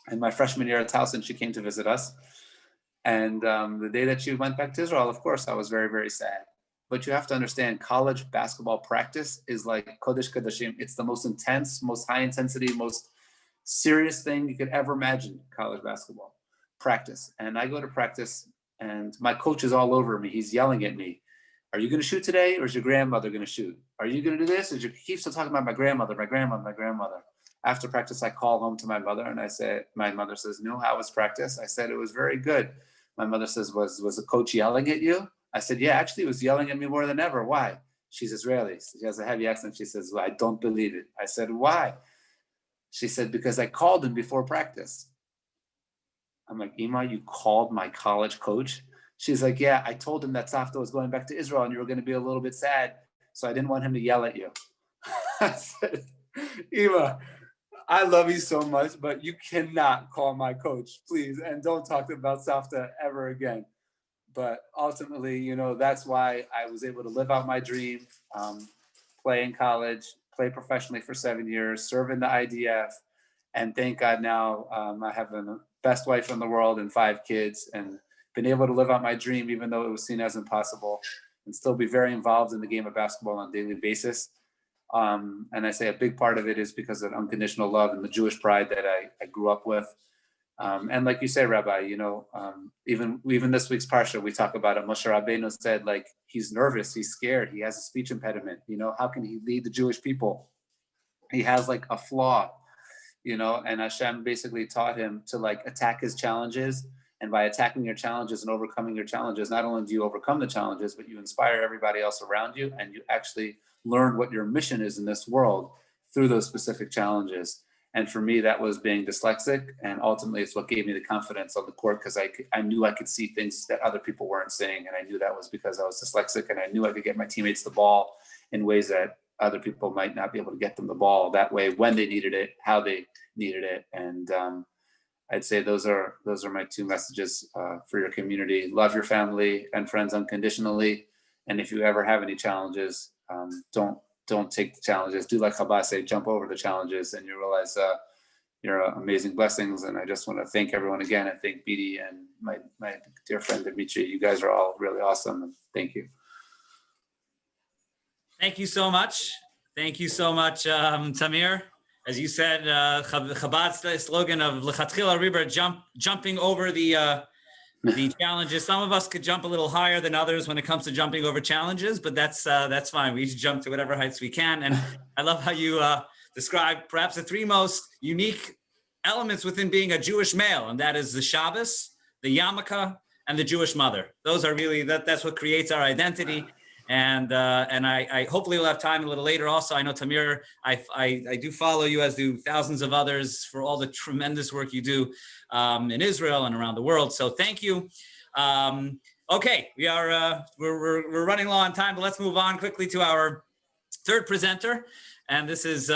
And my freshman year at Towson, she came to visit us. And the day that she went back to Israel, of course, I was very, very sad. But you have to understand, college basketball practice is like Kodesh Kodashim. It's the most intense, most high intensity, most serious thing you could ever imagine, college basketball practice. And I go to practice and my coach is all over me. He's yelling at me. Are you going to shoot today, or is your grandmother going to shoot? Are you going to do this? He keeps on talking about my grandmother, my grandmother, my grandmother. After practice, I call home to my mother and I say, my mother says, no, how was practice? I said, it was very good. My mother says, was the coach yelling at you? I said, yeah, actually he was yelling at me more than ever. Why? She's Israeli. She has a heavy accent. She says, well, I don't believe it. I said, why? She said, because I called him before practice. I'm like, Ima, you called my college coach? She's like, yeah, I told him that Safta was going back to Israel and you were going to be a little bit sad. So I didn't want him to yell at you. I said, Ima, I love you so much, but you cannot call my coach, please. And don't talk about Safta ever again. But ultimately, you know, that's why I was able to live out my dream, play in college, play professionally for 7 years, serve in the IDF. And thank God now I have the best wife in the world and 5 kids, and been able to live out my dream, even though it was seen as impossible, and still be very involved in the game of basketball on a daily basis. And I say a big part of it is because of unconditional love and the Jewish pride that I grew up with. And like you say, Rabbi, you know, even this week's Parsha, we talk about it. Moshe Rabbeinu said, like, he's nervous, he's scared, he has a speech impediment. You know, how can he lead the Jewish people? He has like a flaw, you know, and Hashem basically taught him to like attack his challenges. And by attacking your challenges and overcoming your challenges, not only do you overcome the challenges, but you inspire everybody else around you, and you actually learn what your mission is in this world through those specific challenges. And for me, that was being dyslexic. And ultimately, it's what gave me the confidence on the court, because I knew I could see things that other people weren't seeing. And I knew that was because I was dyslexic, and I knew I could get my teammates the ball in ways that other people might not be able to get them the ball that way, when they needed it, how they needed it. And I'd say those are my 2 messages for your community. Love your family and friends unconditionally. And if you ever have any challenges, don't take the challenges. Do like Chabad say, jump over the challenges, and you realize you're amazing blessings. And I just want to thank everyone again, and thank Bidi and my dear friend Dimitri. You guys are all really awesome, and thank you. Thank you so much. Thank you so much, Tamir. As you said, Chabad's slogan of L'chatchila Riber, jumping over the challenges. Some of us could jump a little higher than others when it comes to jumping over challenges, but that's fine. We each jump to whatever heights we can. And I love how you describe perhaps the 3 most unique elements within being a Jewish male, and that is the Shabbos, the yarmulke, and the Jewish mother. Those are really, that's what creates our identity. And I hopefully will have time a little later. Also, I know Tamir, I do follow you, as do thousands of others, for all the tremendous work you do in Israel and around the world. So thank you. Okay, we're running low on time, but let's move on quickly to our 3rd presenter. And this is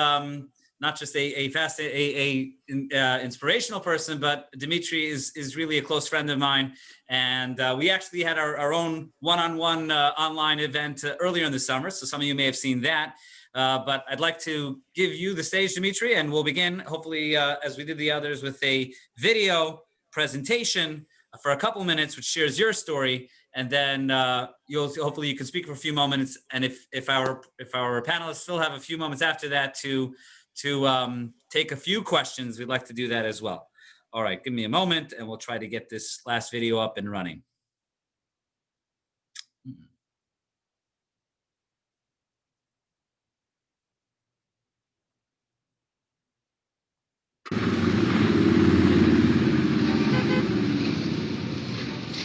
not just a inspirational person, but Dimitri is really a close friend of mine. And we actually had our own one-on-one online event earlier in the summer. So some of you may have seen that. But I'd like to give you the stage, Dimitri, and we'll begin, hopefully, as we did the others, with a video presentation for a couple minutes, which shares your story. And then hopefully you can speak for a few moments. And if our panelists still have a few moments after that to take a few questions, we'd like to do that as well. All right, give me a moment and we'll try to get this last video up and running.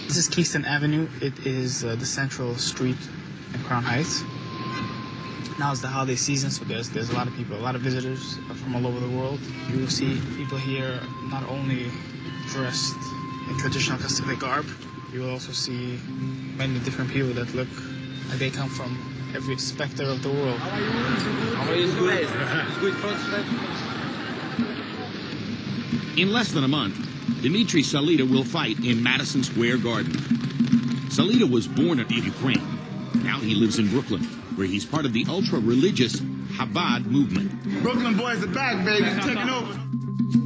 This is Keystone Avenue. It is the central street in Crown Heights. Now it's the holiday season, so there's a lot of people, a lot of visitors from all over the world. You will see people here not only dressed in traditional Pacific garb, you will also see many different people that look like they come from every specter of the world. In less than a month, Dmitry Salita will fight in Madison Square Garden. Salita was born in Ukraine. Now he lives in Brooklyn, where he's part of the ultra-religious Chabad movement. Brooklyn boys are back, baby. Taking over.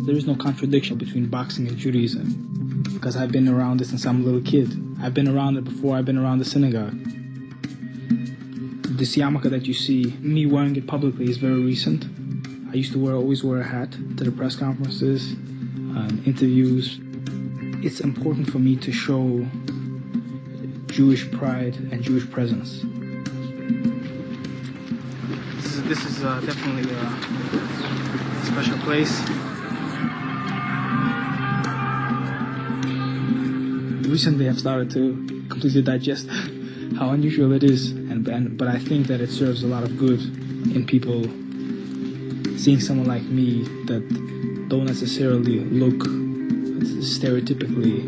There is no contradiction between boxing and Judaism, because I've been around it since I'm a little kid. I've been around it before I've been around the synagogue. This yarmulke that you see, me wearing it publicly, is very recent. I used to always wear a hat to the press conferences, interviews. It's important for me to show Jewish pride and Jewish presence. This is definitely a special place. Recently, I've started to completely digest how unusual it is, but I think that it serves a lot of good in people seeing someone like me that don't necessarily look stereotypically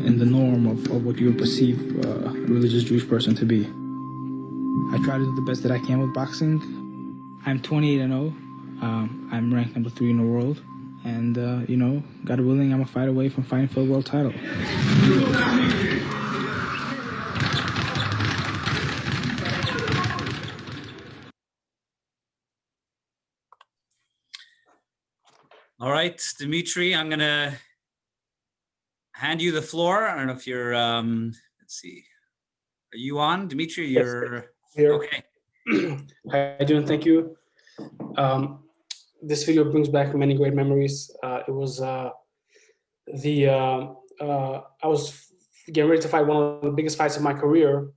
in the norm of what you perceive a religious Jewish person to be. I try to do the best that I can with boxing. I'm 28-0. I'm ranked number 3 in the world. And, God willing, I'm a fight away from fighting for the world title. All right, Dmitry, I'm going to hand you the floor. I don't know if you're, let's see. Are you on, Dmitry? You're here. Okay. How you doing? Thank you. This video brings back many great memories. It was I was getting ready to fight one of the biggest fights of my career,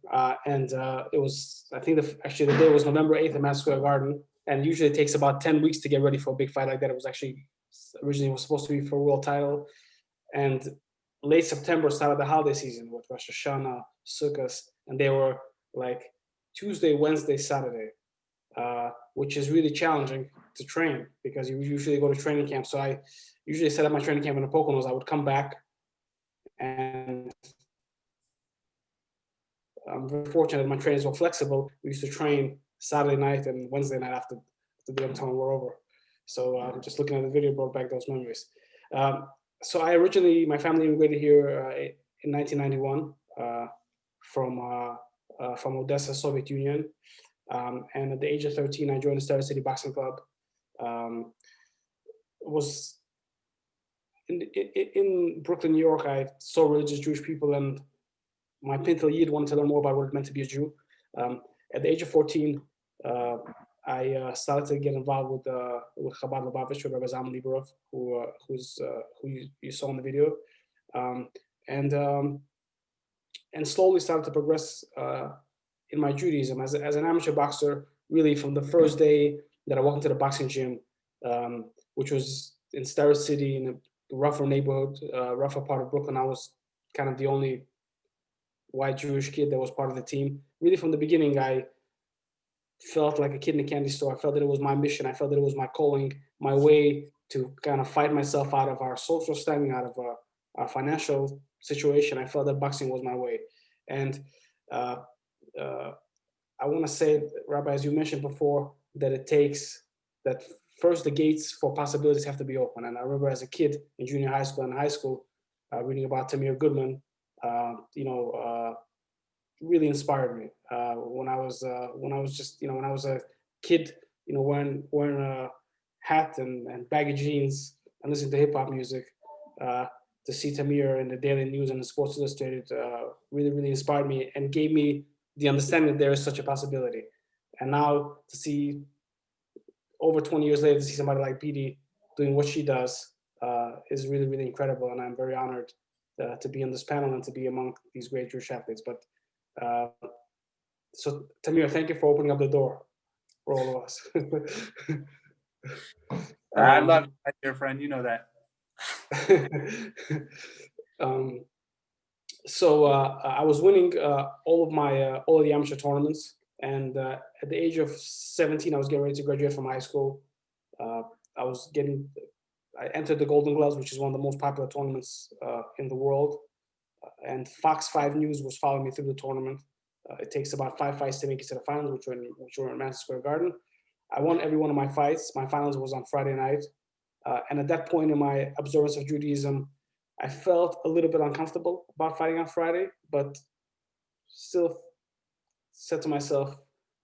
and it was, I think actually the day was November 8th at Madison Square Garden, and usually it takes about 10 weeks to get ready for a big fight like that. It was actually originally was supposed to be for a world title, and late September started the holiday season with Rosh Hashanah, Sukkot, and they were like Tuesday, Wednesday, Saturday, which is really challenging to train because you usually go to training camp. So I usually set up my training camp in the Poconos. I would come back, and I'm very fortunate that my trainers were flexible. We used to train Saturday night and Wednesday night after the downtown were over. So just looking at the video brought back those memories. So my family immigrated here in 1991 from Odessa, Soviet Union. And at the age of 13, I joined the Starter City Boxing Club. Was in Brooklyn, New York. I saw religious Jewish people, and my Pintel Yid wanted to learn more about what it meant to be a Jew. At the age of 14, I started to get involved with Chabad Lubavitch, with Rabbi Zalman Lieberov, who you saw in the video, and slowly started to progress in my Judaism as an amateur boxer. Really, from the first day that I walked into the boxing gym, which was in Starter City, in a rougher neighborhood, rougher part of Brooklyn. I was kind of the only white Jewish kid that was part of the team. Really, from the beginning, I felt like a kid in a candy store. I felt that it was my mission. I felt that it was my calling, my way to kind of fight myself out of our social standing, out of our financial situation. I felt that boxing was my way. And I want to say, Rabbi, as you mentioned before, that it takes that first the gates for possibilities have to be open. And I remember as a kid in junior high school and high school, reading about Tamir Goodman, really inspired me when I was a kid, wearing a hat and baggy jeans and listening to hip hop music. To see Tamir in the Daily News and the Sports Illustrated really, really inspired me and gave me the understanding that there is such a possibility. And now to see, over 20 years later, to see somebody like Bidi doing what she does is really, really incredible. And I'm very honored to be on this panel and to be among these great Jewish athletes. But so Tamir, thank you for opening up the door for all of us. I love you, my dear friend. You know that. So I was winning all of the amateur tournaments, and at the age of 17, I was getting ready to graduate from high school. I entered the Golden Gloves, which is one of the most popular tournaments in the world, and Fox 5 News was following me through the tournament. It takes about 5 fights to make it to the finals, which were in Madison Square Garden. I won every one of my fights. My finals was on Friday night. And at that point in my observance of Judaism, I felt a little bit uncomfortable about fighting on Friday, but still said to myself,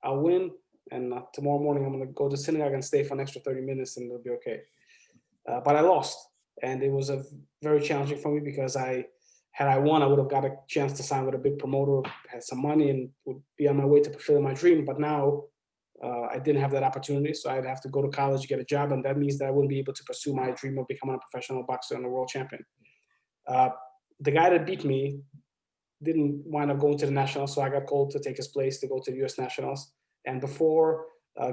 I'll win. And tomorrow morning, I'm going to go to synagogue and stay for an extra 30 minutes and it'll be okay. But I lost. And it was very challenging for me because had I won, I would have got a chance to sign with a big promoter, had some money, and would be on my way to fulfilling my dream. But now I didn't have that opportunity. So I'd have to go to college, get a job. And that means that I wouldn't be able to pursue my dream of becoming a professional boxer and a world champion. The guy that beat me didn't wind up going to the Nationals. So I got called to take his place to go to the U.S. Nationals. And before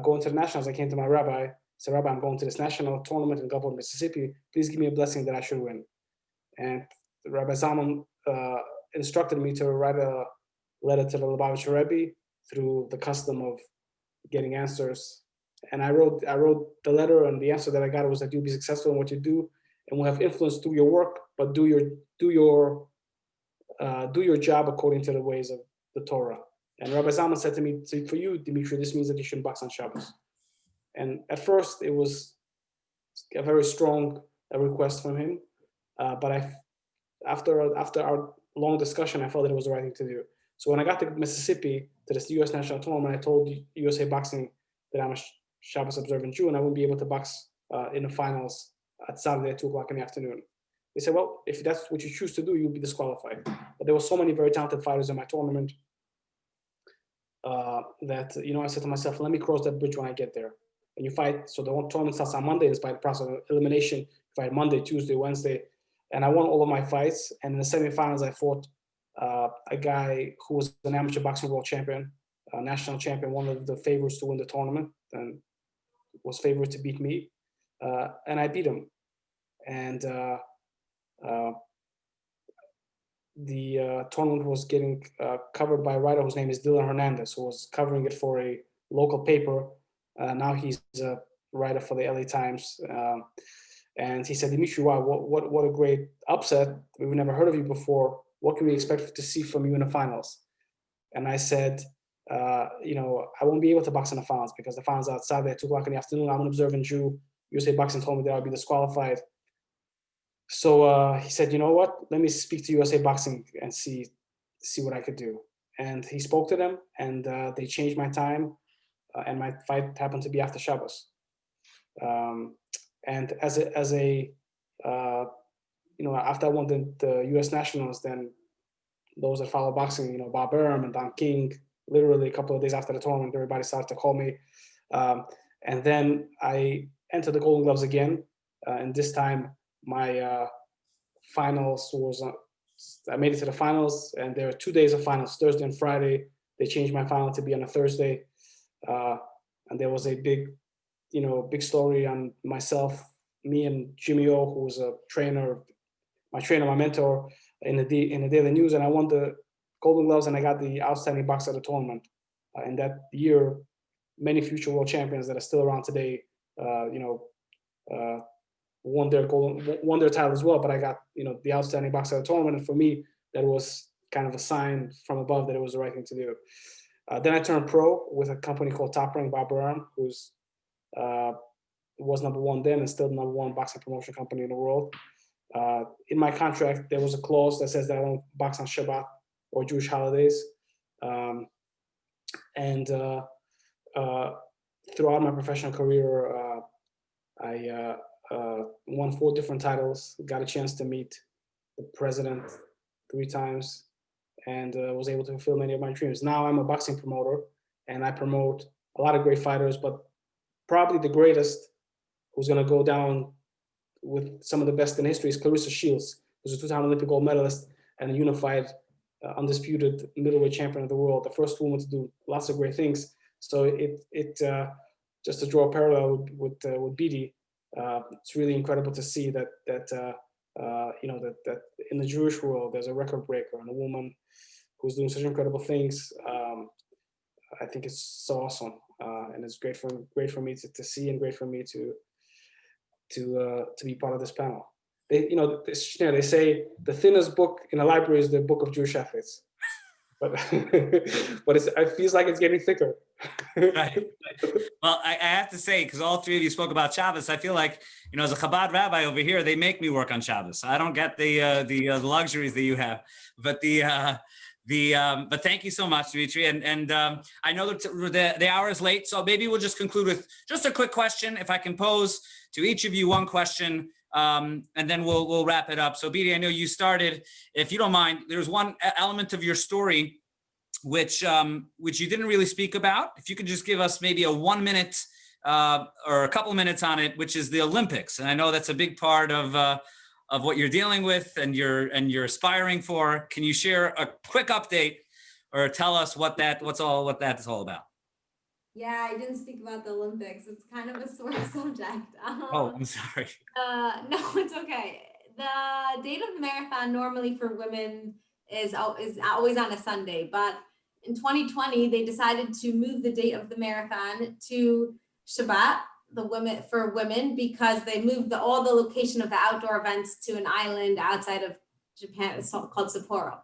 going to the Nationals, I came to my rabbi, said, Rabbi, I'm going to this national tournament in Gulfport, Mississippi. Please give me a blessing that I should win. And Rabbi Zalman instructed me to write a letter to the Lubavitcher Rebbe through the custom of getting answers. And I wrote the letter, and the answer that I got was that you'll be successful in what you do and will have influence through your work, but do your job according to the ways of the Torah. And Rabbi Zalman said to me, for you, Dimitri, this means that you shouldn't box on Shabbos. And at first, it was a very strong request from him. But after our long discussion, I felt that it was the right thing to do. So when I got to Mississippi, to this U.S. national tournament, I told USA Boxing that I'm a Shabbos observant Jew and I wouldn't be able to box in the finals at Saturday at 2 o'clock in the afternoon. They said, well, if that's what you choose to do, you'll be disqualified. But there were so many very talented fighters in my tournament that, I said to myself, let me cross that bridge when I get there. And you fight, so the tournament starts on Monday, it's by the process of elimination. You fight Monday, Tuesday, Wednesday. And I won all of my fights. And in the semifinals, I fought a guy who was an amateur boxing world champion, a national champion, one of the favorites to win the tournament, and was favored to beat me. And I beat him. And the tournament was getting covered by a writer whose name is Dylan Hernandez, who was covering it for a local paper. Now he's a writer for the LA Times. And he said, Dimitri, wow, what a great upset. We've never heard of you before. What can we expect to see from you in the finals? And I said, I won't be able to box in the finals because the finals are Saturday at 2 o'clock in the afternoon. I'm an observant Jew. USA Boxing told me that I'll be disqualified. So he said, you know what? Let me speak to USA Boxing and see what I could do. And he spoke to them, and they changed my time, and my fight happened to be after Shabbos. And after I won the U.S. Nationals, then those that follow boxing, Bob Arum and Don King, literally a couple of days after the tournament, everybody started to call me. And then I entered the Golden Gloves again, and this time my finals was I made it to the finals, and there are 2 days of finals, Thursday and Friday. They changed my final to be on a Thursday, and there was a big story on myself, me and Jimmy O, who was a my mentor in the Daily News, and I won the Golden Gloves, and I got the outstanding boxer of the tournament. In that year, many future world champions that are still around today, won their title as well. But I got the outstanding boxer of the tournament, and for me, that was kind of a sign from above that it was the right thing to do. Then I turned pro with a company called Top Rank, Bob Arum, who's was number one then and still number one boxing promotion company in the world. In my contract, there was a clause that says that I don't box on Shabbat or Jewish holidays. And throughout my professional career, I won 4 different titles, got a chance to meet the president 3 times, and was able to fulfill many of my dreams. Now I'm a boxing promoter, and I promote a lot of great fighters, but probably the greatest, who's going to go down with some of the best in history, is Clarissa Shields, who's a 2-time Olympic gold medalist and a unified, undisputed middleweight champion of the world, the first woman to do lots of great things. So it just to draw a parallel with Bidi, it's really incredible to see that in the Jewish world there's a record breaker and a woman who's doing such incredible things. I think it's so awesome, and it's great for me to see, and great for me to be part of this panel. They say the thinnest book in a library is the book of Jewish athletes. but it feels like it's getting thicker. Right. Well, I have to say, because all three of you spoke about Shabbos, I feel like, as a Chabad rabbi over here, they make me work on Shabbos. I don't get the luxuries that you have, but but thank you so much, Dimitri. And I know that the hour is late, so maybe we'll just conclude with just a quick question. If I can pose to each of you one question, and then we'll wrap it up. So Bidi, I know you started. If you don't mind, there's one element of your story which you didn't really speak about. If you could just give us maybe a 1 minute or a couple minutes on it, which is the Olympics. And I know that's a big part of what you're dealing with and you're aspiring for. Can you share a quick update or tell us what that is all about? Yeah, I didn't speak about the Olympics. It's kind of a sore subject. Oh, I'm sorry. No, it's okay. The date of the marathon normally for women is always on a Sunday, but in 2020 they decided to move the date of the marathon to Shabbat, for women, because they moved all the location of the outdoor events to an island outside of Japan. It's called Sapporo.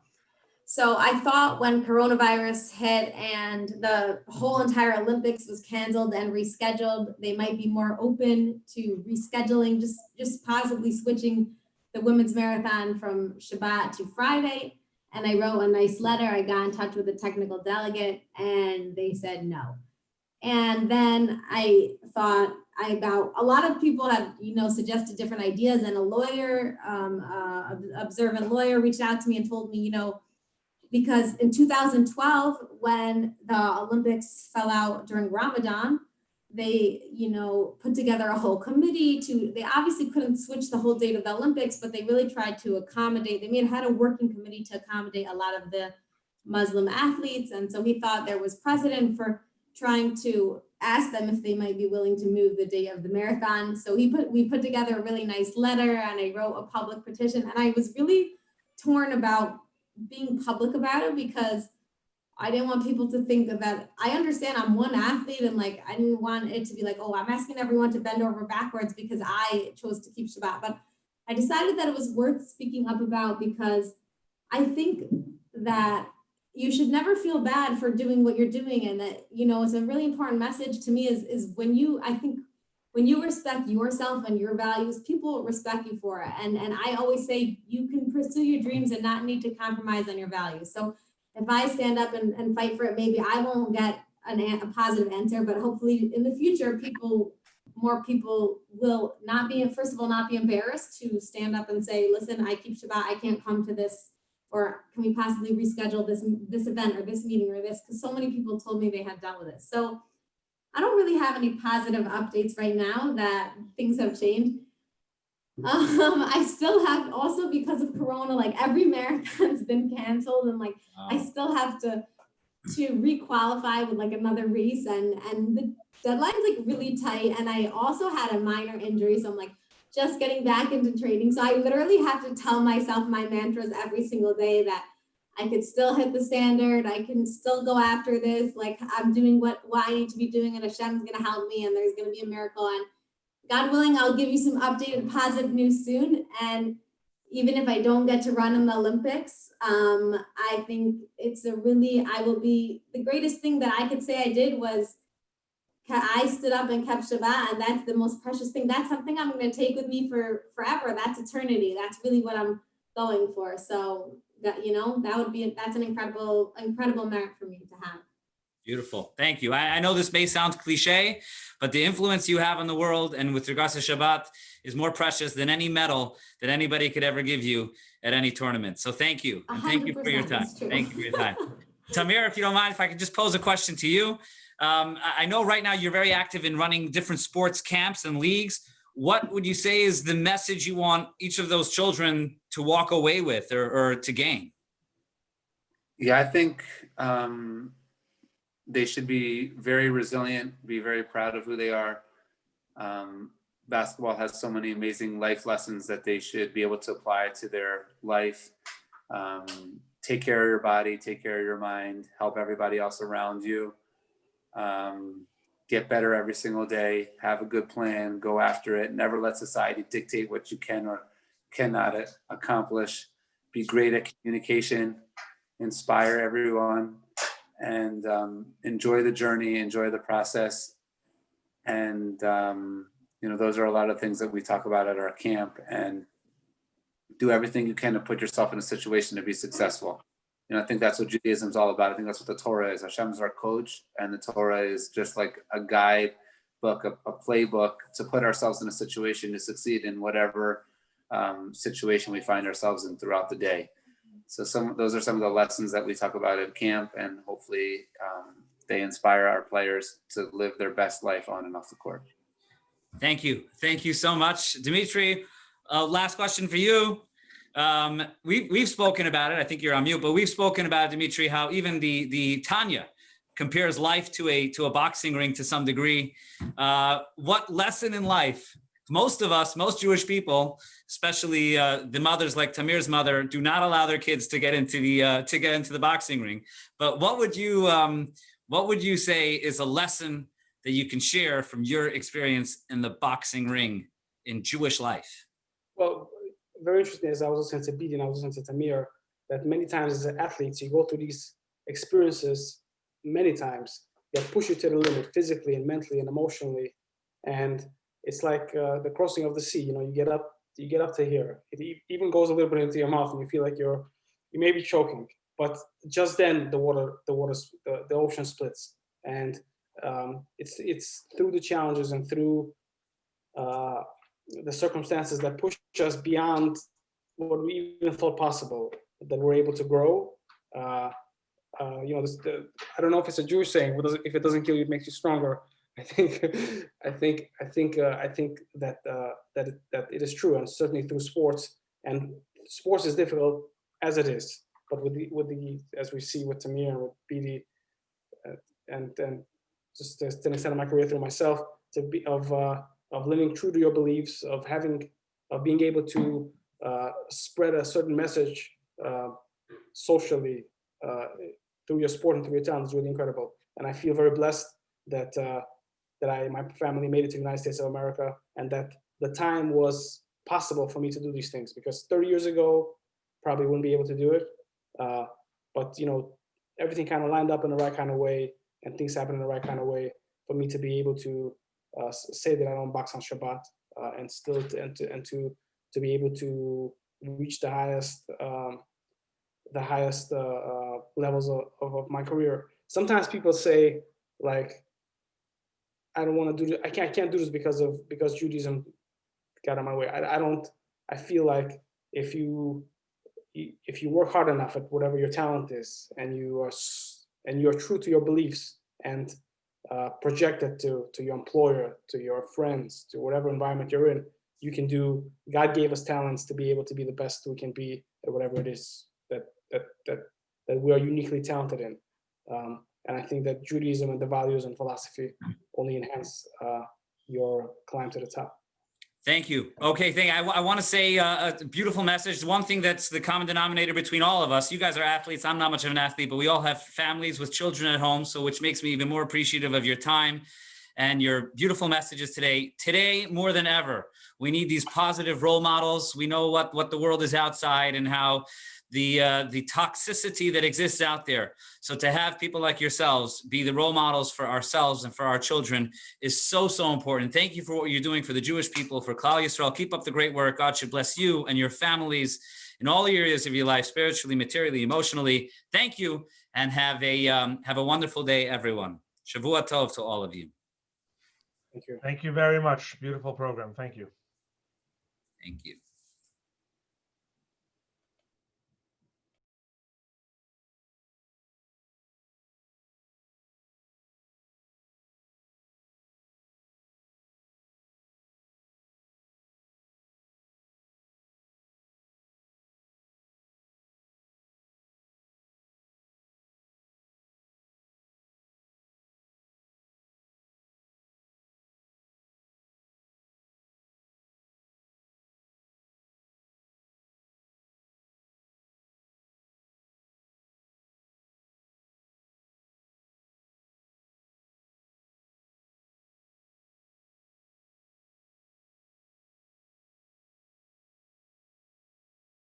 So I thought when coronavirus hit and the whole entire Olympics was canceled and rescheduled, they might be more open to rescheduling, just possibly switching the women's marathon from Shabbat to Friday. And I wrote a nice letter. I got in touch with the technical delegate and they said no. And then I thought about, a lot of people have, suggested different ideas, and a lawyer, observant lawyer reached out to me and told me, because in 2012, when the Olympics fell out during Ramadan, they, put together a whole committee they obviously couldn't switch the whole date of the Olympics, but they really tried to accommodate, had a working committee to accommodate a lot of the Muslim athletes. And so he thought there was precedent for trying to ask them if they might be willing to move the date of the marathon. So we put together a really nice letter, and I wrote a public petition, and I was really torn about being public about it because I didn't want people to think that I understand I'm one athlete, and I didn't want it to be like, oh, I'm asking everyone to bend over backwards because I chose to keep Shabbat. But I decided that it was worth speaking up about because I think that you should never feel bad for doing what you're doing. And that, it's a really important message to me is when you respect yourself and your values, people respect you for it. And I always say you can pursue your dreams and not need to compromise on your values. So if I stand up and fight for it, maybe I won't get a positive answer, but hopefully in the future, more people will not be embarrassed to stand up and say, listen, I keep Shabbat, I can't come to this, or can we possibly reschedule this event or this meeting or this? Because so many people told me they had dealt with it. So I don't really have any positive updates right now that things have changed. I still have, also because of Corona, every marathon's been canceled, and I still have to re-qualify with another race, and the deadline's really tight. And I also had a minor injury, so I'm just getting back into training. So I literally have to tell myself my mantras every single day that I could still hit the standard. I can still go after this. I'm doing what I need to be doing, and Hashem's going to help me, and there's going to be a miracle. And God willing, I'll give you some updated positive news soon. And even if I don't get to run in the Olympics, I think the greatest thing that I could say I did was I stood up and kept Shabbat, and that's the most precious thing. That's something I'm going to take with me for forever. That's eternity. That's really what I'm going for. So that's an incredible merit for me to have. Beautiful. Thank you. I know this may sound cliche, but the influence you have on the world and with regards to Shabbat is more precious than any medal that anybody could ever give you at any tournament. So thank you. And thank you for your time. Thank you for your time. Tamir, if you don't mind, if I could just pose a question to you. I know right now you're very active in running different sports camps and leagues. What would you say is the message you want each of those children to walk away with or to gain? Yeah, I think they should be very resilient, be very proud of who they are. Basketball has so many amazing life lessons that they should be able to apply to their life. Take care of your body, take care of your mind, help everybody else around you. Get better every single day, have a good plan, go after it. Never let society dictate what you can or cannot accomplish. Be great at communication. inspire everyone, and enjoy the journey, enjoy the process. And, those are a lot of things that we talk about at our camp, and do everything you can to put yourself in a situation to be successful. I think that's what Judaism is all about. I think that's what the Torah is. Hashem is our coach, and the Torah is just like a guide book, a playbook to put ourselves in a situation to succeed in whatever situation we find ourselves in throughout the day. So those are some of the lessons that we talk about at camp, and hopefully they inspire our players to live their best life on and off the court. Thank you. Thank you so much. Dimitri, last question for you. We've spoken about it. I think you're on mute, but we've spoken about, Dimitri, how even the Tanya compares life to a boxing ring to some degree. What lesson in life, most of us, most Jewish people, especially the mothers like Tamir's mother, do not allow their kids to get into the boxing ring. But what would you say is a lesson that you can share from your experience in the boxing ring in Jewish life? Well, very interesting, as I was listening to Bidi and I was listening to Tamir, that many times as athletes, you go through these experiences many times that push you to the limit physically and mentally and emotionally. And it's like the crossing of the sea, you get up to here. It even goes a little bit into your mouth and you feel like you may be choking, but just then the ocean splits. And it's through the challenges and through the circumstances that push us beyond what we even thought possible, that we're able to grow. I don't know if it's a Jewish saying, if it doesn't kill you, it makes you stronger. I think that it is true, and certainly through sports. And sports is difficult as it is, but with the as we see with Tamir and with Bidi, and just to an extent of my career through myself, of living true to your beliefs, of being able to spread a certain message socially through your sport and through your talent is really incredible. And I feel very blessed that my family made it to the United States of America, and that the time was possible for me to do these things, because 30 years ago, probably wouldn't be able to do it. But everything kind of lined up in the right kind of way, and things happened in the right kind of way for me to be able to say that I don't box on Shabbat, and still to be able to reach the highest levels of my career. Sometimes people say, like, I don't want to do this. I can't do this because Judaism got in my way. I feel like if you work hard enough at whatever your talent is, and you're true to your beliefs, and project it to your employer, to your friends, to whatever environment you're in, you can do. God gave us talents to be able to be the best we can be at whatever it is that we are uniquely talented in. And I think that Judaism and the values and philosophy only enhance your climb to the top. Thank you. Okay, I want to say a beautiful message. One thing that's the common denominator between all of us, you guys are athletes, I'm not much of an athlete, but we all have families with children at home, so which makes me even more appreciative of your time and your beautiful messages today. Today, more than ever, we need these positive role models. We know what the world is outside and how the toxicity that exists out there. So to have people like yourselves be the role models for ourselves and for our children is so, so important. Thank you for what you're doing for the Jewish people, for Klal Yisrael. Keep up the great work. God should bless you and your families in all areas of your life, spiritually, materially, emotionally. Thank you, and have a wonderful day, everyone. Shavua Tov to all of you. Thank you. Thank you very much. Beautiful program. Thank you. Thank you.